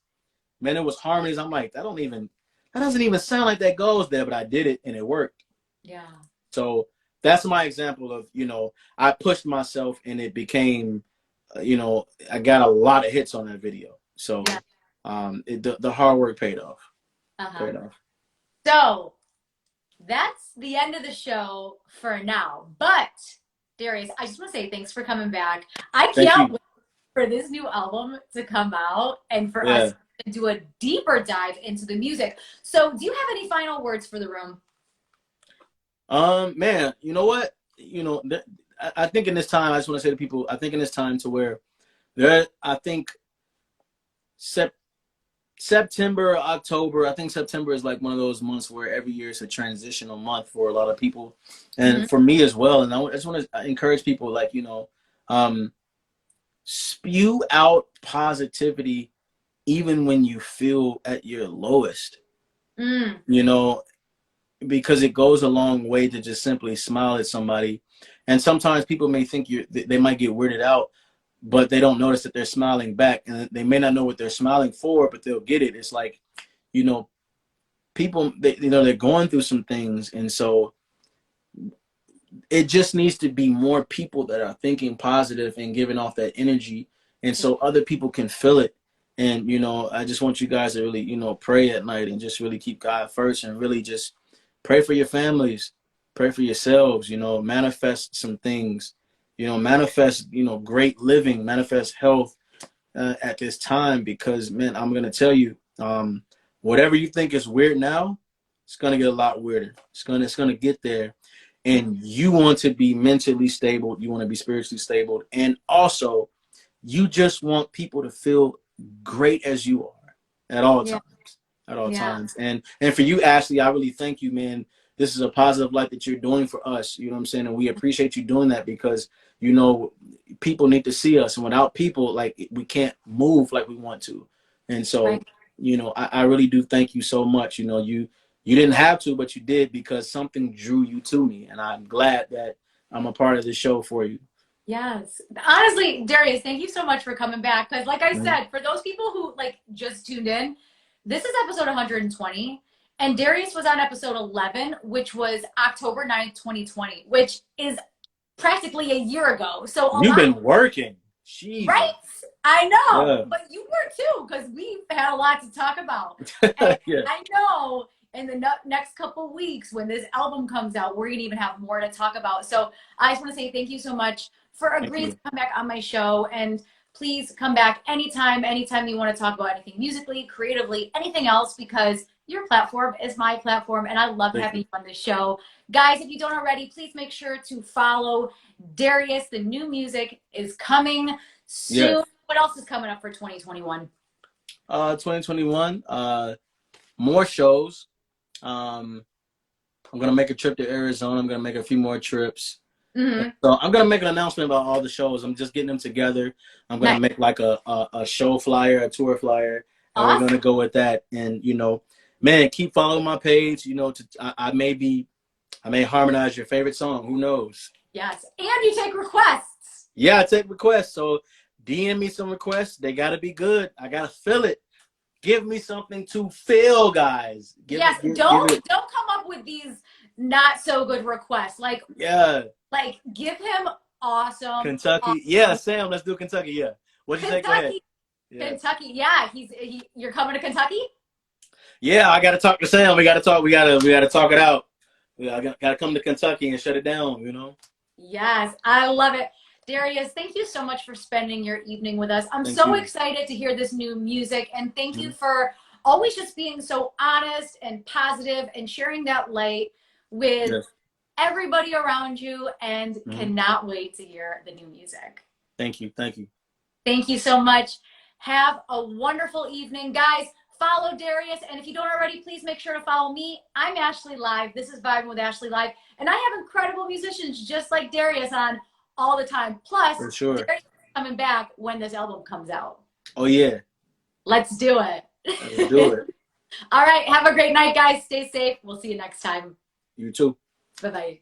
Man, it was harmonies. I'm like, that doesn't even sound like that goes there, but I did it and it worked. Yeah. So that's my example of, you know, I pushed myself and it became, you know, I got a lot of hits on that video. So Yeah. the hard work paid off. Uh-huh. Paid off. So that's the end of the show for now. But Darius, I just want to say thanks for coming back. I Thank can't you. wait for this new album to come out and for Yeah. us to do a deeper dive into the music. So do you have any final words for the room? Man, you know what? You know, I think in this time, I just want to say to people, I think in this time to where I think September, October, I think September is like one of those months where every year is a transitional month for a lot of people, and for me as well. And I just want to encourage people, like, you know, spew out positivity even when you feel at your lowest, you know, because it goes a long way to just simply smile at somebody. And sometimes people may think they might get weirded out, but they don't notice that they're smiling back, and they may not know what they're smiling for, but they'll get it. It's like, you know, people, you know, they're going through some things, and so it just needs to be more people that are thinking positive and giving off that energy, and so other people can feel it. And, you know, I just want you guys to really, you know, pray at night and just really keep God first, and really just pray for your families, pray for yourselves, you know, manifest some things, you know, manifest, you know, great living, manifest health at this time, because, man, I'm going to tell you, whatever you think is weird now, it's going to get a lot weirder. It's going to get there. And you want to be mentally stable. You want to be spiritually stable. And also, you just want people to feel great as you are at all times. At all times. And for you, Ashley, I really thank you, man. This is a positive light that you're doing for us. You know what I'm saying? And we appreciate you doing that, because, you know, people need to see us. And without people, like, we can't move like we want to. And so, you know, I really do thank you so much. You know, you didn't have to, but you did, because something drew you to me. And I'm glad that I'm a part of the show for you. Yes. Honestly, Darius, thank you so much for coming back. Because like I said, for those people who like just tuned in, this is episode 120. And Darius was on episode 11, which was October 9th, 2020, which is practically a year ago. So You've been working. Jesus. Right? I know. But you were too, because we've had a lot to talk about. And I know in the next couple weeks when this album comes out, we're going to even have more to talk about. So I just want to say thank you so much for agreeing to come back on my show. And please come back anytime you want to talk about anything musically, creatively, anything else, because your platform is my platform, and I love having you on the show. Guys, if you don't already, please make sure to follow Darius. The new music is coming soon. What else is coming up for 2021? 2021, more shows. I'm gonna make a trip to Arizona. I'm gonna make a few more trips. So I'm gonna make an announcement about all the shows. I'm just getting them together. I'm gonna make like a show flyer, a tour flyer, and we're gonna go with that. And, you know, man, keep following my page. You know, I may harmonize your favorite song. Who knows? Yes, and you take requests. Yeah, I take requests. So DM me some requests. They gotta be good. I gotta feel it. Give me something to feel, guys. Don't come up with these not so good requests. Like, give him awesome Kentucky. Yeah, Sam, let's do Kentucky. Yeah. What'd you say? Go ahead. Kentucky. Yeah, you're coming to Kentucky? Yeah, I gotta talk to Sam. We gotta talk it out. I gotta come to Kentucky and shut it down, you know? Yes, I love it. Darius, thank you so much for spending your evening with us. I'm so excited to hear this new music, and thank you for always just being so honest and positive and sharing that light with everybody around you, and cannot wait to hear the new music. Thank you. Thank you. Thank you so much. Have a wonderful evening. Guys, follow Darius, and if you don't already, please make sure to follow me. I'm Ashley Live. This is Vibin with Ashley Live, and I have incredible musicians just like Darius on all the time. Plus, Darius is coming back when this album comes out. Oh, yeah. Let's do it. Let's do it. All right. Have a great night, guys. Stay safe. We'll see you next time. You too. Bye-bye.